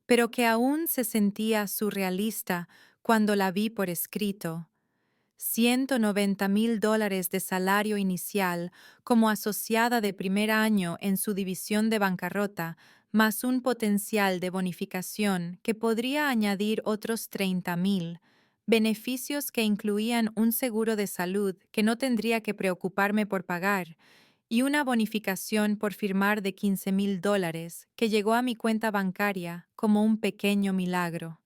pero que aún se sentía surrealista cuando la vi por escrito. $190,000 de salario inicial como asociada de primer año en su división de bancarrota, más un potencial de bonificación que podría añadir otros 30,000, beneficios que incluían un seguro de salud que no tendría que preocuparme por pagar, y una bonificación por firmar de $15,000 que llegó a mi cuenta bancaria como un pequeño milagro.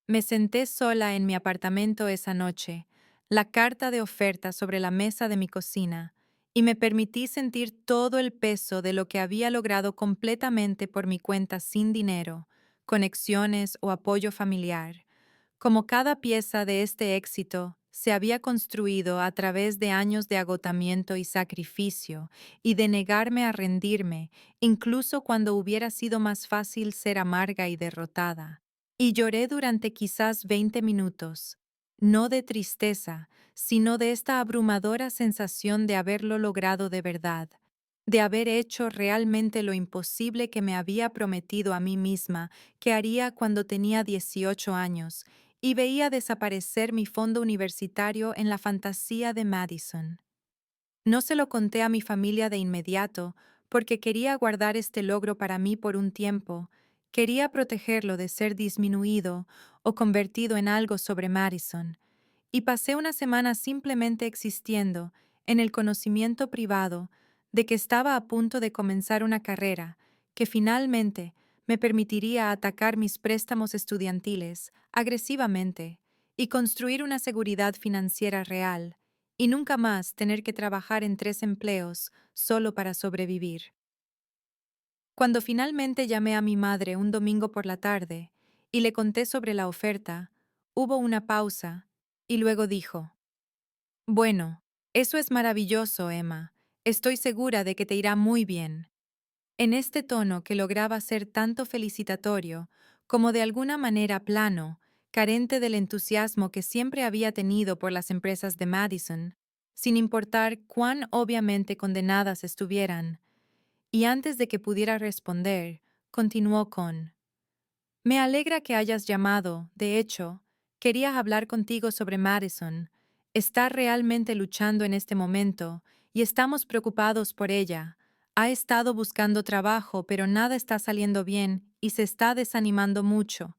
Me senté sola en mi apartamento esa noche, la carta de oferta sobre la mesa de mi cocina, y me permití sentir todo el peso de lo que había logrado completamente por mi cuenta sin dinero, conexiones o apoyo familiar. Como cada pieza de este éxito se había construido a través de años de agotamiento y sacrificio, y de negarme a rendirme, incluso cuando hubiera sido más fácil ser amarga y derrotada. Y lloré durante quizás 20 minutos, no de tristeza, sino de esta abrumadora sensación de haberlo logrado de verdad, de haber hecho realmente lo imposible que me había prometido a mí misma que haría cuando tenía 18 años, y veía desaparecer mi fondo universitario en la fantasía de Madison. No se lo conté a mi familia de inmediato, porque quería guardar este logro para mí por un tiempo, quería protegerlo de ser disminuido o convertido en algo sobre Madison, y pasé una semana simplemente existiendo, en el conocimiento privado de que estaba a punto de comenzar una carrera que finalmente me permitiría atacar mis préstamos estudiantiles agresivamente y construir una seguridad financiera real, y nunca más tener que trabajar en 3 empleos solo para sobrevivir. Cuando finalmente llamé a mi madre un domingo por la tarde y le conté sobre la oferta, hubo una pausa y luego dijo: bueno, eso es maravilloso, Emma. Estoy segura de que te irá muy bien. En este tono que lograba ser tanto felicitatorio como de alguna manera plano, carente del entusiasmo que siempre había tenido por las empresas de Madison, sin importar cuán obviamente condenadas estuvieran. Y antes de que pudiera responder, continuó con: me alegra que hayas llamado. De hecho, quería hablar contigo sobre Madison. Está realmente luchando en este momento y estamos preocupados por ella. Ha estado buscando trabajo, pero nada está saliendo bien y se está desanimando mucho.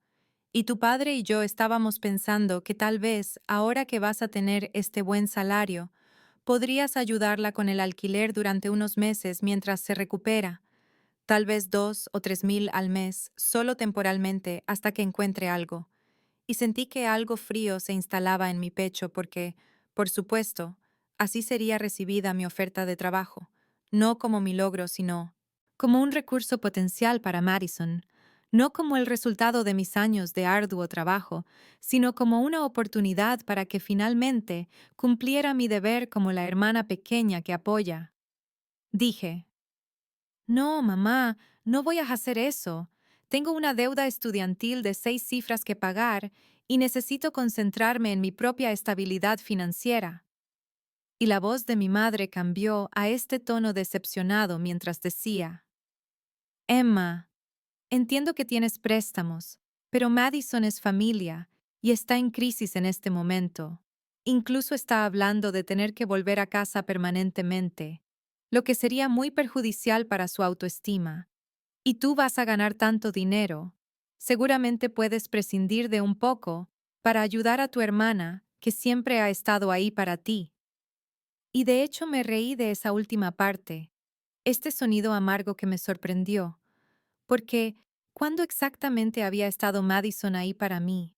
Y tu padre y yo estábamos pensando que tal vez, ahora que vas a tener este buen salario, podrías ayudarla con el alquiler durante unos meses mientras se recupera. Tal vez 2 o 3 mil al mes, solo temporalmente, hasta que encuentre algo. Y sentí que algo frío se instalaba en mi pecho porque, por supuesto, así sería recibida mi oferta de trabajo, no como mi logro, sino como un recurso potencial para Madison, no como el resultado de mis años de arduo trabajo, sino como una oportunidad para que finalmente cumpliera mi deber como la hermana pequeña que apoya. Dije: no, mamá, no voy a hacer eso. Tengo una deuda estudiantil de 6 cifras que pagar y necesito concentrarme en mi propia estabilidad financiera. Y la voz de mi madre cambió a este tono decepcionado mientras decía: Emma, entiendo que tienes préstamos, pero Madison es familia y está en crisis en este momento. Incluso está hablando de tener que volver a casa permanentemente, lo que sería muy perjudicial para su autoestima. Y tú vas a ganar tanto dinero. Seguramente puedes prescindir de un poco para ayudar a tu hermana, que siempre ha estado ahí para ti. Y de hecho me reí de esa última parte, este sonido amargo que me sorprendió, porque ¿cuándo exactamente había estado Madison ahí para mí?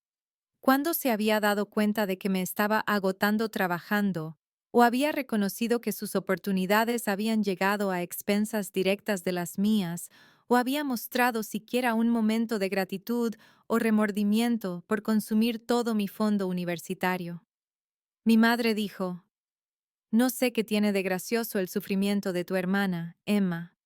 ¿Cuándo se había dado cuenta de que me estaba agotando trabajando, o había reconocido que sus oportunidades habían llegado a expensas directas de las mías, o había mostrado siquiera un momento de gratitud o remordimiento por consumir todo mi fondo universitario? Mi madre dijo: no sé qué tiene de gracioso el sufrimiento de tu hermana, Emma.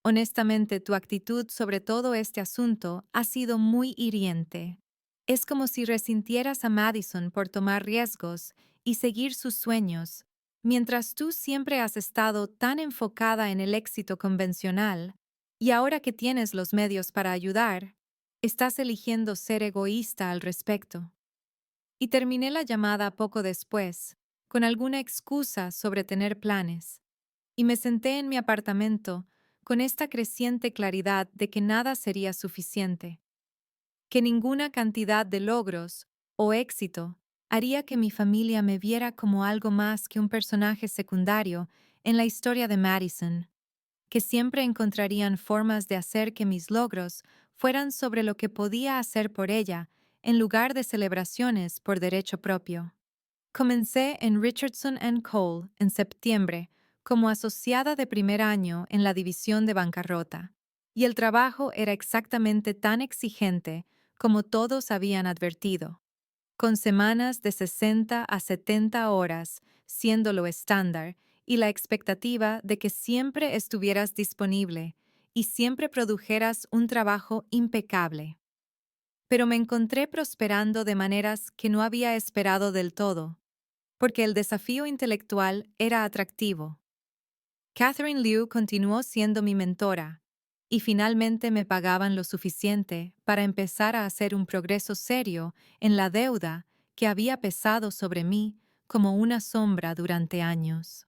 Honestamente, tu actitud sobre todo este asunto ha sido muy hiriente. Es como si resintieras a Madison por tomar riesgos y seguir sus sueños, mientras tú siempre has estado tan enfocada en el éxito convencional, y ahora que tienes los medios para ayudar, estás eligiendo ser egoísta al respecto. Y terminé la llamada poco después, con alguna excusa sobre tener planes, y me senté en mi apartamento con esta creciente claridad de que nada sería suficiente, que ninguna cantidad de logros o éxito haría que mi familia me viera como algo más que un personaje secundario en la historia de Madison, que siempre encontrarían formas de hacer que mis logros fueran sobre lo que podía hacer por ella, en lugar de celebraciones por derecho propio. Comencé en Richardson Cole en septiembre como asociada de primer año en la división de bancarrota, y el trabajo era exactamente tan exigente como todos habían advertido, con semanas de 60 a 70 horas siendo lo estándar y la expectativa de que siempre estuvieras disponible y siempre produjeras un trabajo impecable. Pero me encontré prosperando de maneras que no había esperado del todo, porque el desafío intelectual era atractivo. Catherine Liu continuó siendo mi mentora, y finalmente me pagaban lo suficiente para empezar a hacer un progreso serio en la deuda que había pesado sobre mí como una sombra durante años.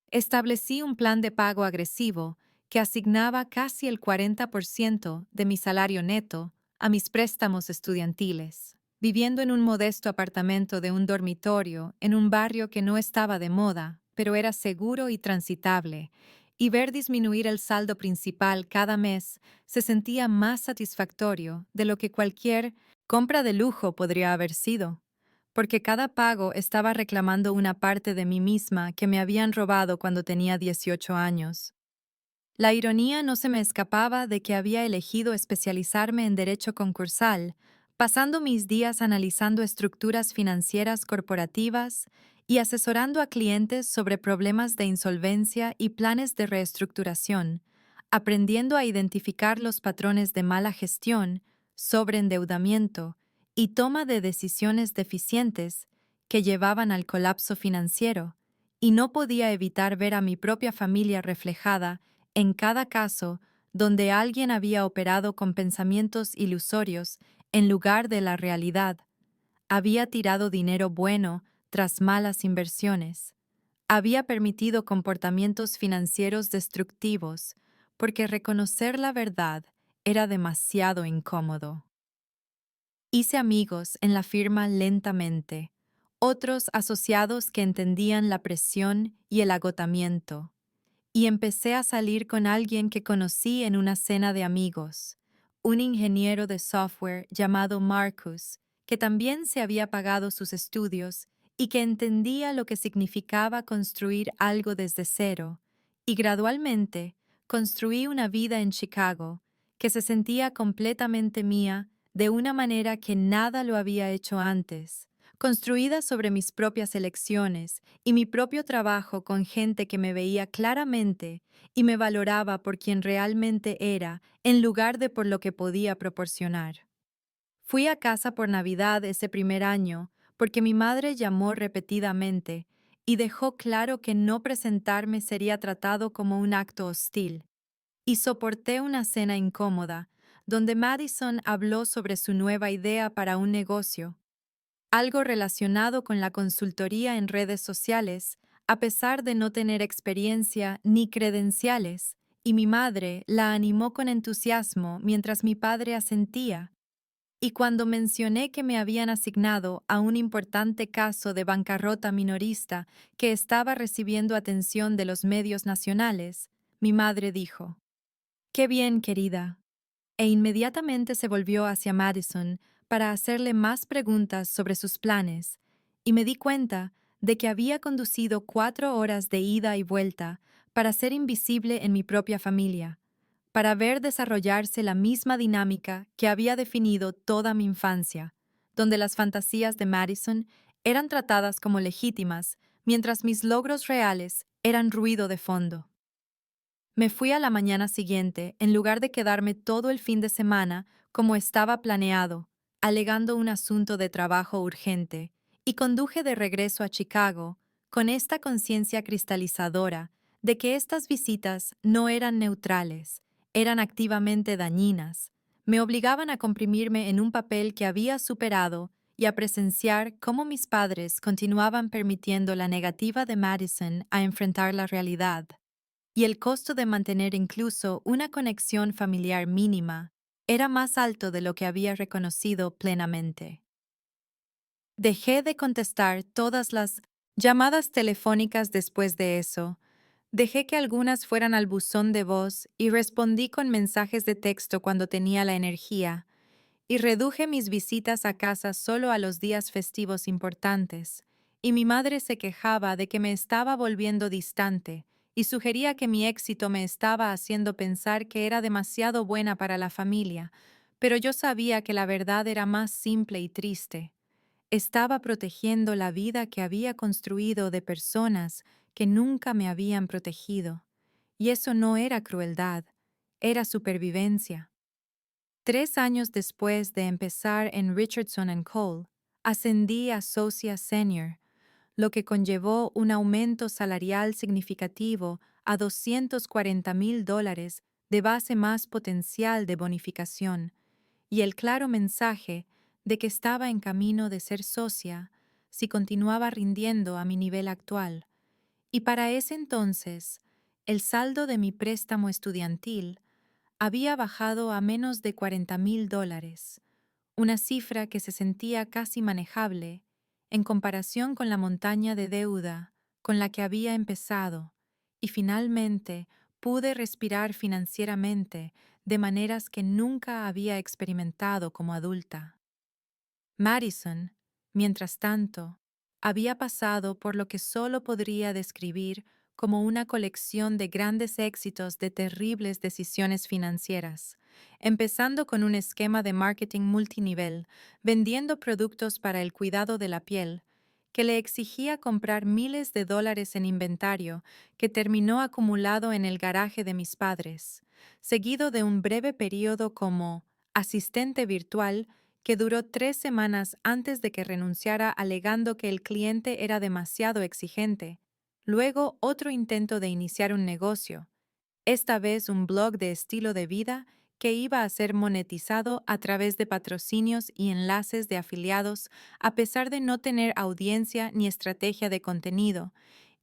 Establecí un plan de pago agresivo que asignaba casi el 40% de mi salario neto a mis préstamos estudiantiles, viviendo en un modesto apartamento de un dormitorio en un barrio que no estaba de moda, pero era seguro y transitable, y ver disminuir el saldo principal cada mes se sentía más satisfactorio de lo que cualquier compra de lujo podría haber sido, porque cada pago estaba reclamando una parte de mí misma que me habían robado cuando tenía 18 años. La ironía no se me escapaba de que había elegido especializarme en derecho concursal, pasando mis días analizando estructuras financieras corporativas y asesorando a clientes sobre problemas de insolvencia y planes de reestructuración, aprendiendo a identificar los patrones de mala gestión, sobreendeudamiento y toma de decisiones deficientes que llevaban al colapso financiero, y no podía evitar ver a mi propia familia reflejada en cada caso donde alguien había operado con pensamientos ilusorios en lugar de la realidad, había tirado dinero bueno tras malas inversiones, había permitido comportamientos financieros destructivos, porque reconocer la verdad era demasiado incómodo. Hice amigos en la firma lentamente, otros asociados que entendían la presión y el agotamiento, y empecé a salir con alguien que conocí en una cena de amigos, un ingeniero de software llamado Marcus, que también se había pagado sus estudios y que entendía lo que significaba construir algo desde cero, y gradualmente construí una vida en Chicago que se sentía completamente mía de una manera que nada lo había hecho antes, construida sobre mis propias elecciones y mi propio trabajo con gente que me veía claramente y me valoraba por quien realmente era en lugar de por lo que podía proporcionar. Fui a casa por Navidad ese primer año porque mi madre llamó repetidamente y dejó claro que no presentarme sería tratado como un acto hostil. Y soporté una cena incómoda, donde Madison habló sobre su nueva idea para un negocio, algo relacionado con la consultoría en redes sociales, a pesar de no tener experiencia ni credenciales, y mi madre la animó con entusiasmo mientras mi padre asentía. Y cuando mencioné que me habían asignado a un importante caso de bancarrota minorista que estaba recibiendo atención de los medios nacionales, mi madre dijo: «Qué bien, querida», e inmediatamente se volvió hacia Madison para hacerle más preguntas sobre sus planes, y me di cuenta de que había conducido 4 horas de ida y vuelta para ser invisible en mi propia familia, para ver desarrollarse la misma dinámica que había definido toda mi infancia, donde las fantasías de Madison eran tratadas como legítimas, mientras mis logros reales eran ruido de fondo. Me fui a la mañana siguiente en lugar de quedarme todo el fin de semana como estaba planeado, alegando un asunto de trabajo urgente, y conduje de regreso a Chicago con esta conciencia cristalizadora de que estas visitas no eran neutrales, eran activamente dañinas, me obligaban a comprimirme en un papel que había superado y a presenciar cómo mis padres continuaban permitiendo la negativa de Madison a enfrentar la realidad, y el costo de mantener incluso una conexión familiar mínima era más alto de lo que había reconocido plenamente. Dejé de contestar todas las llamadas telefónicas después de eso, dejé que algunas fueran al buzón de voz y respondí con mensajes de texto cuando tenía la energía, y reduje mis visitas a casa solo a los días festivos importantes, y mi madre se quejaba de que me estaba volviendo distante y sugería que mi éxito me estaba haciendo pensar que era demasiado buena para la familia, pero yo sabía que la verdad era más simple y triste. Estaba protegiendo la vida que había construido de personas que nunca me habían protegido. Y eso no era crueldad, era supervivencia. 3 años después de empezar en Richardson Cole, ascendí a Socia Senior, lo que conllevó un aumento salarial significativo a $240,000 de base más potencial de bonificación, y el claro mensaje de que estaba en camino de ser socia si continuaba rindiendo a mi nivel actual. Y para ese entonces, el saldo de mi préstamo estudiantil había bajado a menos de $40,000, una cifra que se sentía casi manejable en comparación con la montaña de deuda con la que había empezado, y finalmente pude respirar financieramente de maneras que nunca había experimentado como adulta. Madison, mientras tanto, había pasado por lo que solo podría describir como una colección de grandes éxitos de terribles decisiones financieras, empezando con un esquema de marketing multinivel, vendiendo productos para el cuidado de la piel, que le exigía comprar miles de dólares en inventario que terminó acumulado en el garaje de mis padres, seguido de un breve periodo como asistente virtual que duró 3 semanas antes de que renunciara alegando que el cliente era demasiado exigente. Luego otro intento de iniciar un negocio, esta vez un blog de estilo de vida que iba a ser monetizado a través de patrocinios y enlaces de afiliados a pesar de no tener audiencia ni estrategia de contenido,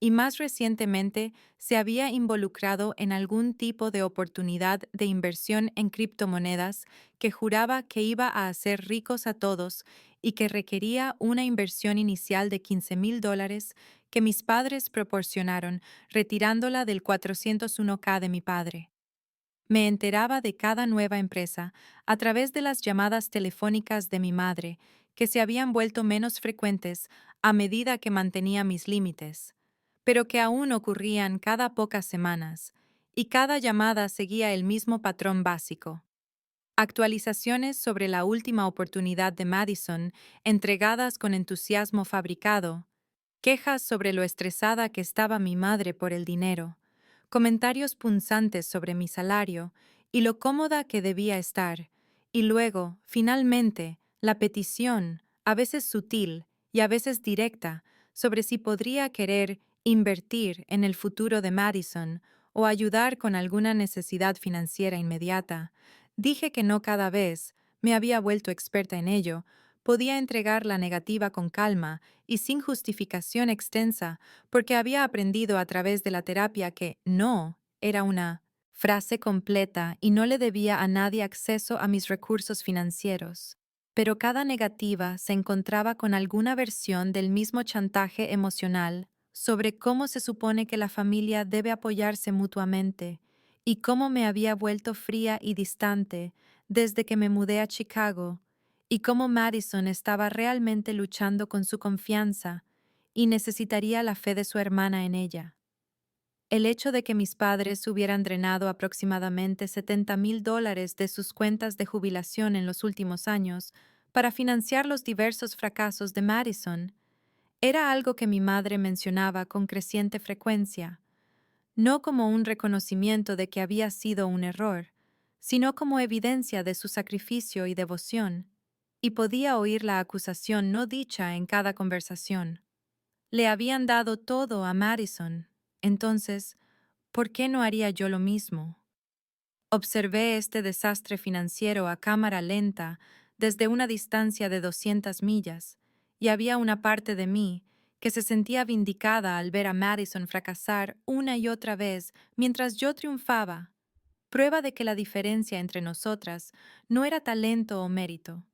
y más recientemente se había involucrado en algún tipo de oportunidad de inversión en criptomonedas que juraba que iba a hacer ricos a todos y que requería una inversión inicial de $15,000 que mis padres proporcionaron, retirándola del 401k de mi padre. Me enteraba de cada nueva empresa a través de las llamadas telefónicas de mi madre, que se habían vuelto menos frecuentes a medida que mantenía mis límites, pero que aún ocurrían cada pocas semanas, y cada llamada seguía el mismo patrón básico. Actualizaciones sobre la última oportunidad de Madison, entregadas con entusiasmo fabricado, quejas sobre lo estresada que estaba mi madre por el dinero, comentarios punzantes sobre mi salario y lo cómoda que debía estar, y luego, finalmente, la petición, a veces sutil y a veces directa, sobre si podría querer invertir en el futuro de Madison o ayudar con alguna necesidad financiera inmediata. Dije que no cada vez, me había vuelto experta en ello, podía entregar la negativa con calma y sin justificación extensa, porque había aprendido a través de la terapia que no era una frase completa y no le debía a nadie acceso a mis recursos financieros. Pero cada negativa se encontraba con alguna versión del mismo chantaje emocional sobre cómo se supone que la familia debe apoyarse mutuamente y cómo me había vuelto fría y distante desde que me mudé a Chicago, y cómo Madison estaba realmente luchando con su confianza y necesitaría la fe de su hermana en ella. El hecho de que mis padres hubieran drenado aproximadamente $70,000 de sus cuentas de jubilación en los últimos años para financiar los diversos fracasos de Madison era algo que mi madre mencionaba con creciente frecuencia, no como un reconocimiento de que había sido un error, sino como evidencia de su sacrificio y devoción, y podía oír la acusación no dicha en cada conversación. Le habían dado todo a Madison, entonces, ¿por qué no haría yo lo mismo? Observé este desastre financiero a cámara lenta desde una distancia de 200 millas, y había una parte de mí que se sentía vindicada al ver a Madison fracasar una y otra vez mientras yo triunfaba, prueba de que la diferencia entre nosotras no era talento o mérito,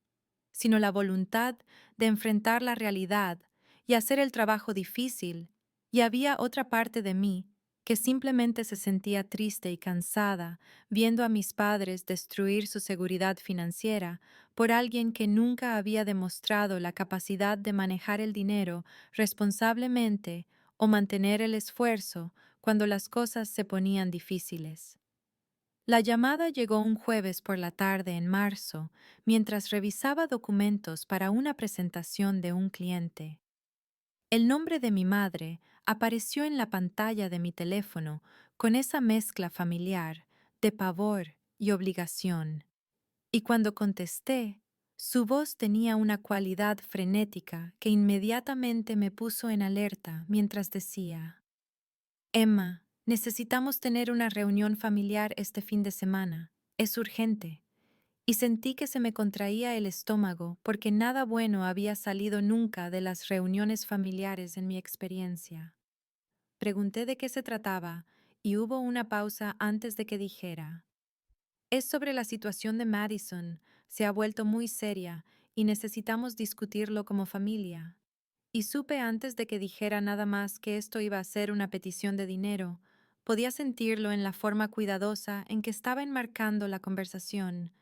sino la voluntad de enfrentar la realidad y hacer el trabajo difícil, y había otra parte de mí que simplemente se sentía triste y cansada viendo a mis padres destruir su seguridad financiera por alguien que nunca había demostrado la capacidad de manejar el dinero responsablemente o mantener el esfuerzo cuando las cosas se ponían difíciles. La llamada llegó un jueves por la tarde en marzo, mientras revisaba documentos para una presentación de un cliente. El nombre de mi madre apareció en la pantalla de mi teléfono con esa mezcla familiar de pavor y obligación. Y cuando contesté, su voz tenía una cualidad frenética que inmediatamente me puso en alerta mientras decía: Emma, necesitamos tener una reunión familiar este fin de semana. Es urgente. Y sentí que se me contraía el estómago porque nada bueno había salido nunca de las reuniones familiares en mi experiencia. Pregunté de qué se trataba y hubo una pausa antes de que dijera: Es sobre la situación de Madison. Se ha vuelto muy seria y necesitamos discutirlo como familia. Y supe antes de que dijera nada más que esto iba a ser una petición de dinero. Podía sentirlo en la forma cuidadosa en que estaba enmarcando la conversación.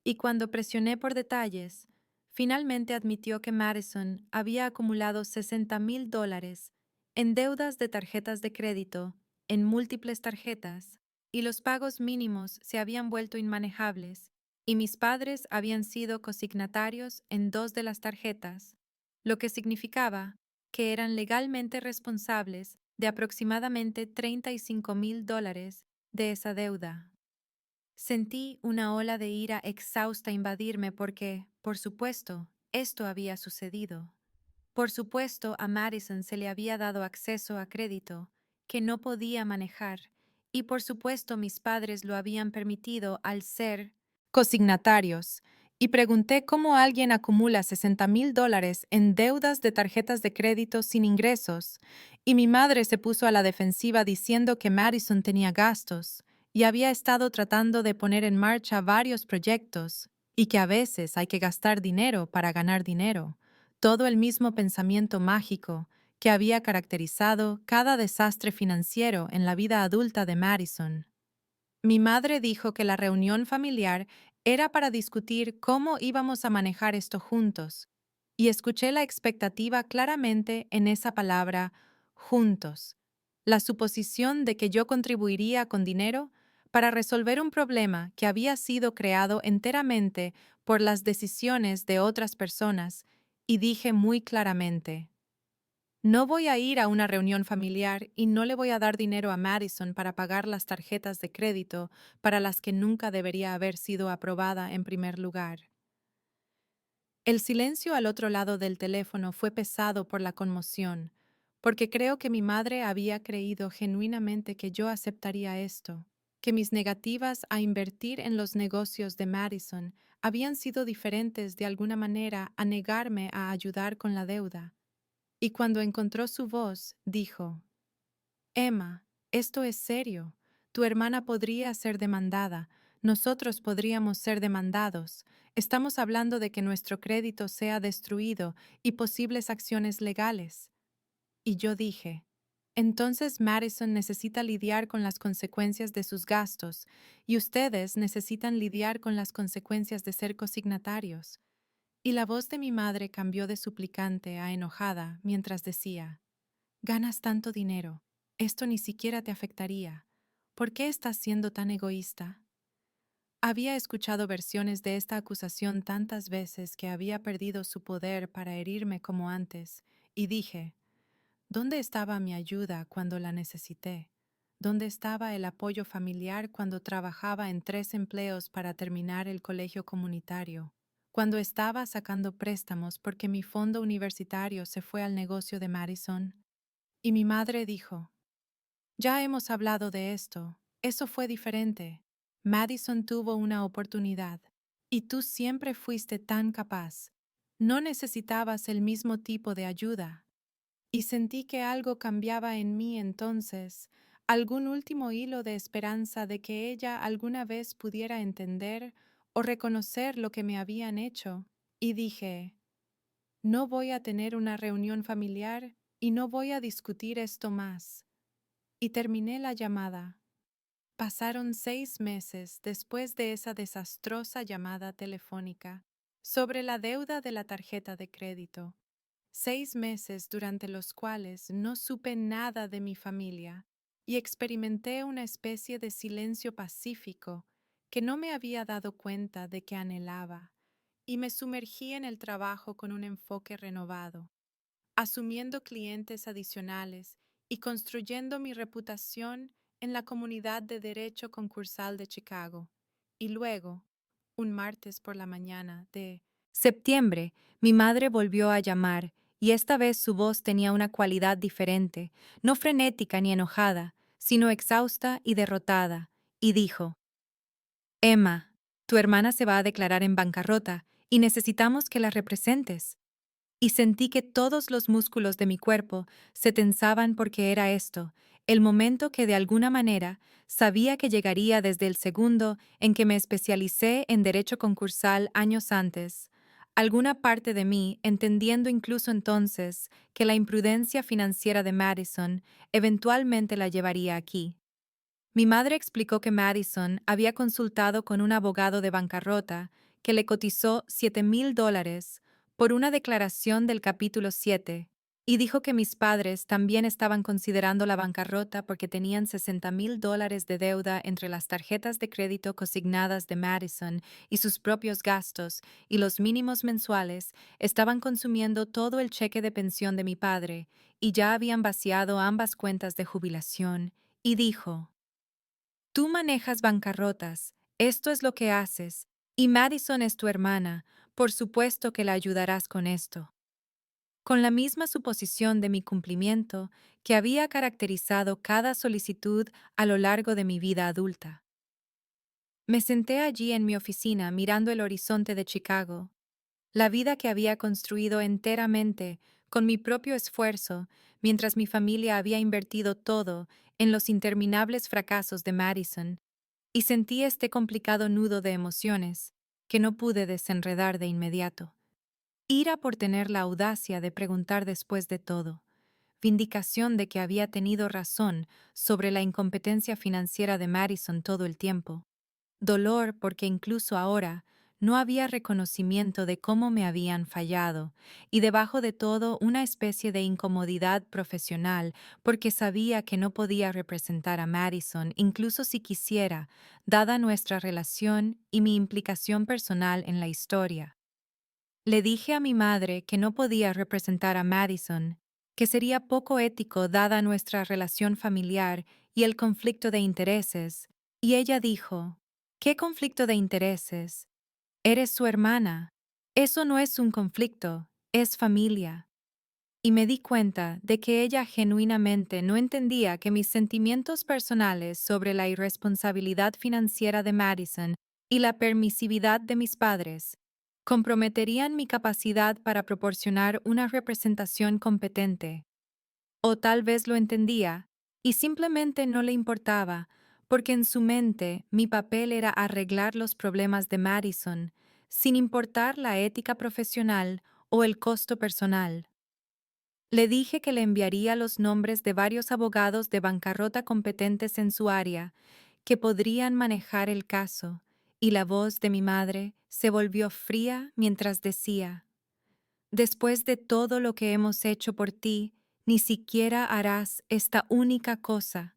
Y cuando presioné por detalles, finalmente admitió que Madison había acumulado $60,000 en deudas de tarjetas de crédito, en múltiples tarjetas, y los pagos mínimos se habían vuelto inmanejables, y mis padres habían sido cosignatarios en 2 de las tarjetas, lo que significaba que eran legalmente responsables de aproximadamente $35,000 de esa deuda. Sentí una ola de ira exhausta invadirme porque, por supuesto, esto había sucedido. Por supuesto, a Madison se le había dado acceso a crédito que no podía manejar, y por supuesto mis padres lo habían permitido al ser cosignatarios, y pregunté cómo alguien acumula $60,000 en deudas de tarjetas de crédito sin ingresos, y mi madre se puso a la defensiva diciendo que Madison tenía gastos y había estado tratando de poner en marcha varios proyectos, y que a veces hay que gastar dinero para ganar dinero. Todo el mismo pensamiento mágico que había caracterizado cada desastre financiero en la vida adulta de Madison. Mi madre dijo que la reunión familiar era para discutir cómo íbamos a manejar esto juntos, y escuché la expectativa claramente en esa palabra juntos, la suposición de que yo contribuiría con dinero para resolver un problema que había sido creado enteramente por las decisiones de otras personas, y dije muy claramente: no voy a ir a una reunión familiar y no le voy a dar dinero a Madison para pagar las tarjetas de crédito para las que nunca debería haber sido aprobada en primer lugar. El silencio al otro lado del teléfono fue pesado por la conmoción, porque creo que mi madre había creído genuinamente que yo aceptaría esto, que mis negativas a invertir en los negocios de Madison habían sido diferentes de alguna manera a negarme a ayudar con la deuda. Y cuando encontró su voz, dijo: Emma, esto es serio. Tu hermana podría ser demandada. Nosotros podríamos ser demandados. Estamos hablando de que nuestro crédito sea destruido y posibles acciones legales. Y yo dije: entonces Madison necesita lidiar con las consecuencias de sus gastos y ustedes necesitan lidiar con las consecuencias de ser cosignatarios. Y la voz de mi madre cambió de suplicante a enojada mientras decía: ganas tanto dinero. Esto ni siquiera te afectaría. ¿Por qué estás siendo tan egoísta? Había escuchado versiones de esta acusación tantas veces que había perdido su poder para herirme como antes, y dije: ¿dónde estaba mi ayuda cuando la necesité? ¿Dónde estaba el apoyo familiar cuando trabajaba en 3 empleos para terminar el colegio comunitario? Cuando estaba sacando préstamos porque mi fondo universitario se fue al negocio de Madison. Y mi madre dijo: ya hemos hablado de esto. Eso fue diferente. Madison tuvo una oportunidad. Y tú siempre fuiste tan capaz. No necesitabas el mismo tipo de ayuda. Y sentí que algo cambiaba en mí entonces, algún último hilo de esperanza de que ella alguna vez pudiera entender o reconocer lo que me habían hecho. Y dije: no voy a tener una reunión familiar y no voy a discutir esto más. Y terminé la llamada. Pasaron 6 meses después de esa desastrosa llamada telefónica sobre la deuda de la tarjeta de crédito. 6 meses durante los cuales no supe nada de mi familia y experimenté una especie de silencio pacífico que no me había dado cuenta de que anhelaba, y me sumergí en el trabajo con un enfoque renovado, asumiendo clientes adicionales y construyendo mi reputación en la comunidad de derecho concursal de Chicago. Y luego, un martes por la mañana de septiembre, mi madre volvió a llamar, y esta vez su voz tenía una cualidad diferente, no frenética ni enojada, sino exhausta y derrotada, y dijo: Emma, tu hermana se va a declarar en bancarrota y necesitamos que la representes. Y sentí que todos los músculos de mi cuerpo se tensaban porque era esto, el momento que de alguna manera sabía que llegaría desde el segundo en que me especialicé en derecho concursal años antes. Alguna parte de mí, entendiendo incluso entonces que la imprudencia financiera de Madison eventualmente la llevaría aquí. Mi madre explicó que Madison había consultado con un abogado de bancarrota que le cotizó $7,000 por una declaración del capítulo 7, y dijo que mis padres también estaban considerando la bancarrota porque tenían $60,000 de deuda entre las tarjetas de crédito consignadas de Madison y sus propios gastos, y los mínimos mensuales estaban consumiendo todo el cheque de pensión de mi padre, y ya habían vaciado ambas cuentas de jubilación, y dijo: Tú manejas bancarrotas, esto es lo que haces, y Madison es tu hermana, por supuesto que la ayudarás con esto. Con la misma suposición de mi cumplimiento que había caracterizado cada solicitud a lo largo de mi vida adulta. Me senté allí en mi oficina mirando el horizonte de Chicago, la vida que había construido enteramente con mi propio esfuerzo, mientras mi familia había invertido todo en los interminables fracasos de Madison, y sentí este complicado nudo de emociones que no pude desenredar de inmediato. Ira por tener la audacia de preguntar después de todo, vindicación de que había tenido razón sobre la incompetencia financiera de Madison todo el tiempo, dolor porque incluso ahora no había reconocimiento de cómo me habían fallado, y debajo de todo una especie de incomodidad profesional porque sabía que no podía representar a Madison incluso si quisiera, dada nuestra relación y mi implicación personal en la historia. Le dije a mi madre que no podía representar a Madison, que sería poco ético dada nuestra relación familiar y el conflicto de intereses, y ella dijo: ¿Qué conflicto de intereses? Eres su hermana. Eso no es un conflicto, es familia. Y me di cuenta de que ella genuinamente no entendía que mis sentimientos personales sobre la irresponsabilidad financiera de Madison y la permisividad de mis padres comprometerían mi capacidad para proporcionar una representación competente. O tal vez lo entendía y simplemente no le importaba, porque en su mente mi papel era arreglar los problemas de Madison, sin importar la ética profesional o el costo personal. Le dije que le enviaría los nombres de varios abogados de bancarrota competentes en su área, que podrían manejar el caso, y la voz de mi madre se volvió fría mientras decía: Después de todo lo que hemos hecho por ti, ni siquiera harás esta única cosa.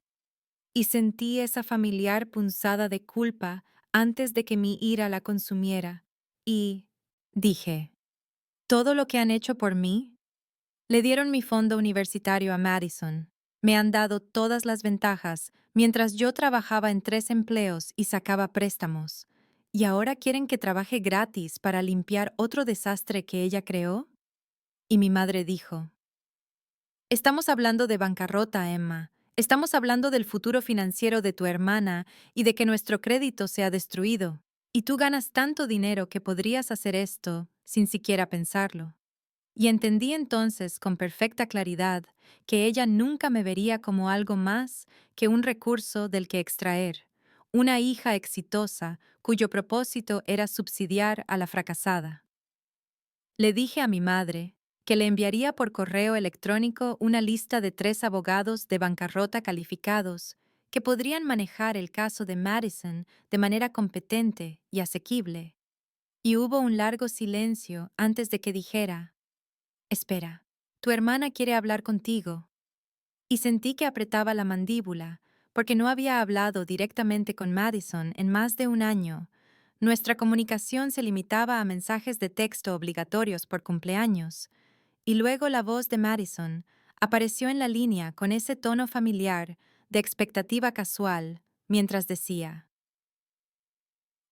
Y sentí esa familiar punzada de culpa antes de que mi ira la consumiera, y dije: ¿Todo lo que han hecho por mí? Le dieron mi fondo universitario a Madison. Me han dado todas las ventajas, mientras yo trabajaba en 3 empleos y sacaba préstamos. ¿Y ahora quieren que trabaje gratis para limpiar otro desastre que ella creó? Y mi madre dijo: Estamos hablando de bancarrota, Emma. Estamos hablando del futuro financiero de tu hermana y de que nuestro crédito se ha destruido. Y tú ganas tanto dinero que podrías hacer esto sin siquiera pensarlo. Y entendí entonces con perfecta claridad que ella nunca me vería como algo más que un recurso del que extraer, una hija exitosa cuyo propósito era subsidiar a la fracasada. Le dije a mi madre que le enviaría por correo electrónico una lista de 3 abogados de bancarrota calificados que podrían manejar el caso de Madison de manera competente y asequible. Y hubo un largo silencio antes de que dijera: «Espera, tu hermana quiere hablar contigo». Y sentí que apretaba la mandíbula, porque no había hablado directamente con Madison en más de un año. Nuestra comunicación se limitaba a mensajes de texto obligatorios por cumpleaños. Y luego la voz de Madison apareció en la línea con ese tono familiar, de expectativa casual, mientras decía: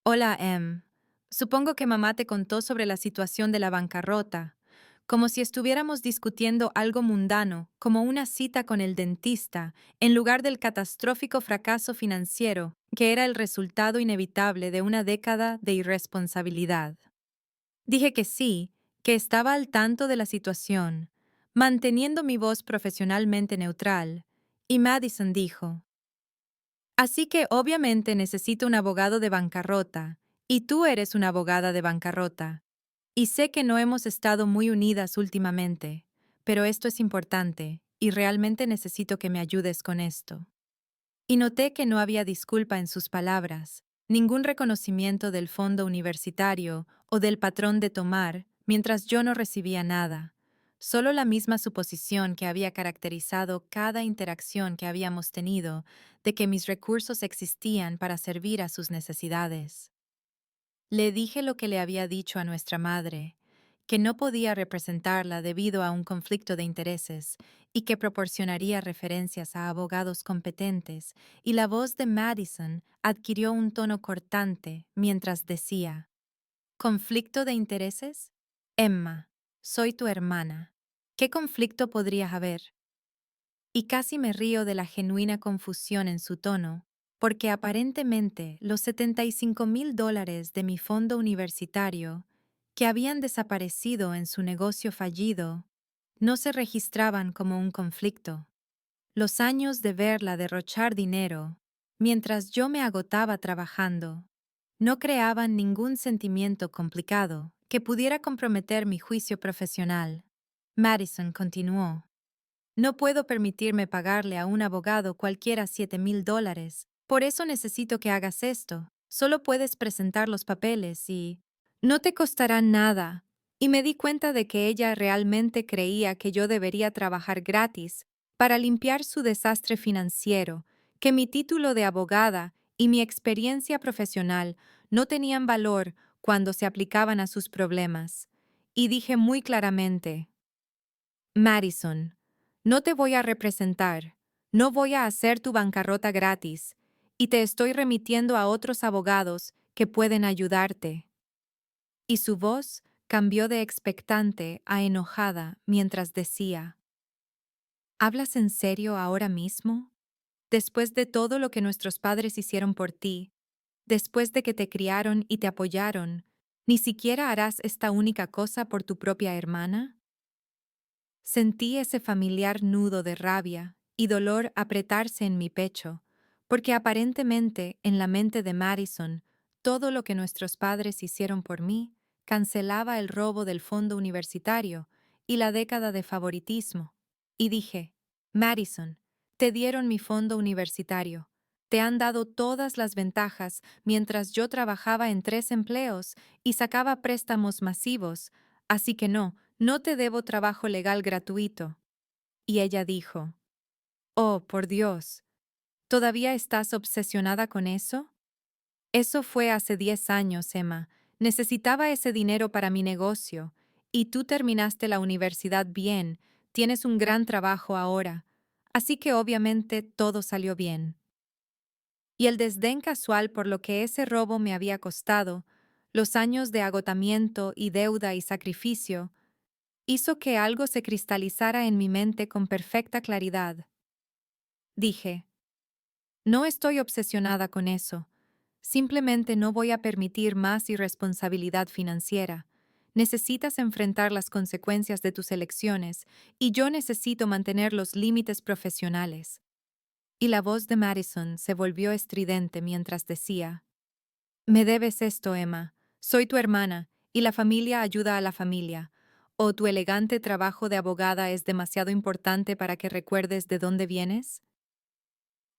«Hola, Em. Supongo que mamá te contó sobre la situación de la bancarrota, como si estuviéramos discutiendo algo mundano, como una cita con el dentista, en lugar del catastrófico fracaso financiero que era el resultado inevitable de una década de irresponsabilidad». Dije que sí, que estaba al tanto de la situación, manteniendo mi voz profesionalmente neutral, y Madison dijo: «Así que obviamente necesito un abogado de bancarrota, y tú eres una abogada de bancarrota. Y sé que no hemos estado muy unidas últimamente, pero esto es importante, y realmente necesito que me ayudes con esto». Y noté que no había disculpa en sus palabras, ningún reconocimiento del fondo universitario o del patrón de tomar, mientras yo no recibía nada, solo la misma suposición que había caracterizado cada interacción que habíamos tenido, de que mis recursos existían para servir a sus necesidades. Le dije lo que le había dicho a nuestra madre, que no podía representarla debido a un conflicto de intereses y que proporcionaría referencias a abogados competentes, y la voz de Madison adquirió un tono cortante mientras decía: «¿Conflicto de intereses? Emma, soy tu hermana. ¿Qué conflicto podría haber?». Y casi me río de la genuina confusión en su tono, porque aparentemente los $75,000 de mi fondo universitario, que habían desaparecido en su negocio fallido, no se registraban como un conflicto. Los años de verla derrochar dinero, mientras yo me agotaba trabajando, no creaban ningún sentimiento complicado que pudiera comprometer mi juicio profesional. Madison continuó: «No puedo permitirme pagarle a un abogado cualquiera $7,000. Por eso necesito que hagas esto. Solo puedes presentar los papeles y no te costará nada». Y me di cuenta de que ella realmente creía que yo debería trabajar gratis para limpiar su desastre financiero, que mi título de abogada y mi experiencia profesional no tenían valor cuando se aplicaban a sus problemas. Y dije muy claramente: «Madison, no te voy a representar, no voy a hacer tu bancarrota gratis, y te estoy remitiendo a otros abogados que pueden ayudarte». Y su voz cambió de expectante a enojada mientras decía: «¿Hablas en serio ahora mismo? Después de todo lo que nuestros padres hicieron por ti, después de que te criaron y te apoyaron, ¿ni siquiera harás esta única cosa por tu propia hermana?». Sentí ese familiar nudo de rabia y dolor apretarse en mi pecho, porque aparentemente en la mente de Madison, todo lo que nuestros padres hicieron por mí cancelaba el robo del fondo universitario y la década de favoritismo. Y dije: «Madison, te dieron mi fondo universitario. Te han dado todas las ventajas mientras yo trabajaba en 3 empleos y sacaba préstamos masivos, así que no te debo trabajo legal gratuito». Y ella dijo: «Oh, por Dios, ¿todavía estás obsesionada con eso?». «Eso fue hace 10 años, Emma. Necesitaba ese dinero para mi negocio. Y tú terminaste la universidad bien, tienes un gran trabajo ahora. Así que obviamente todo salió bien». Y el desdén casual por lo que ese robo me había costado, los años de agotamiento y deuda y sacrificio, hizo que algo se cristalizara en mi mente con perfecta claridad. Dije: «No estoy obsesionada con eso. Simplemente no voy a permitir más irresponsabilidad financiera. Necesitas enfrentar las consecuencias de tus elecciones y yo necesito mantener los límites profesionales». Y la voz de Madison se volvió estridente mientras decía: «Me debes esto, Emma. Soy tu hermana, y la familia ayuda a la familia. ¿O tu elegante trabajo de abogada es demasiado importante para que recuerdes de dónde vienes?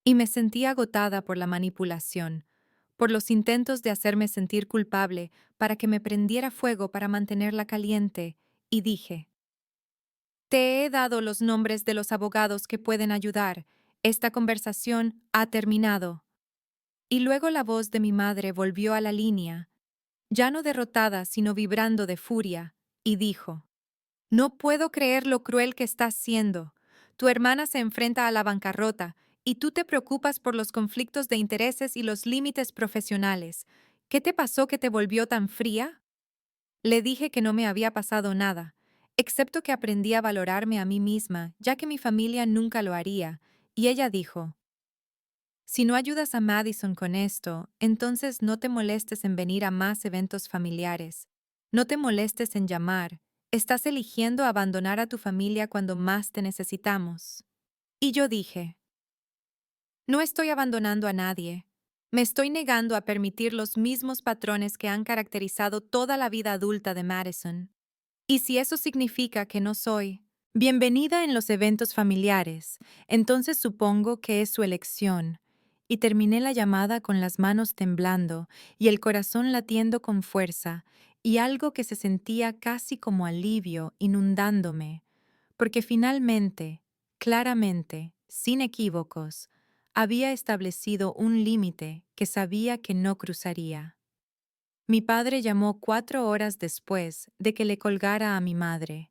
Y me sentí agotada por la manipulación, por los intentos de hacerme sentir culpable para que me prendiera fuego para mantenerla caliente, y dije, te he dado los nombres de los abogados que pueden ayudar. Esta conversación ha terminado. Y luego la voz de mi madre volvió a la línea, ya no derrotada, sino vibrando de furia, y dijo, no puedo creer lo cruel que estás siendo. Tu hermana se enfrenta a la bancarrota y tú te preocupas por los conflictos de intereses y los límites profesionales. ¿Qué te pasó que te volvió tan fría? Le dije que no me había pasado nada, excepto que aprendí a valorarme a mí misma, ya que mi familia nunca lo haría, y ella dijo, si no ayudas a Madison con esto, entonces no te molestes en venir a más eventos familiares. No te molestes en llamar. Estás eligiendo abandonar a tu familia cuando más te necesitamos. Y yo dije, no estoy abandonando a nadie. Me estoy negando a permitir los mismos patrones que han caracterizado toda la vida adulta de Madison. Y si eso significa que no soy bienvenida en los eventos familiares, entonces supongo que es su elección. Y terminé la llamada con las manos temblando y el corazón latiendo con fuerza, y algo que se sentía casi como alivio inundándome, porque finalmente, claramente, sin equívocos, había establecido un límite que sabía que no cruzaría. Mi padre llamó 4 horas después de que le colgara a mi madre,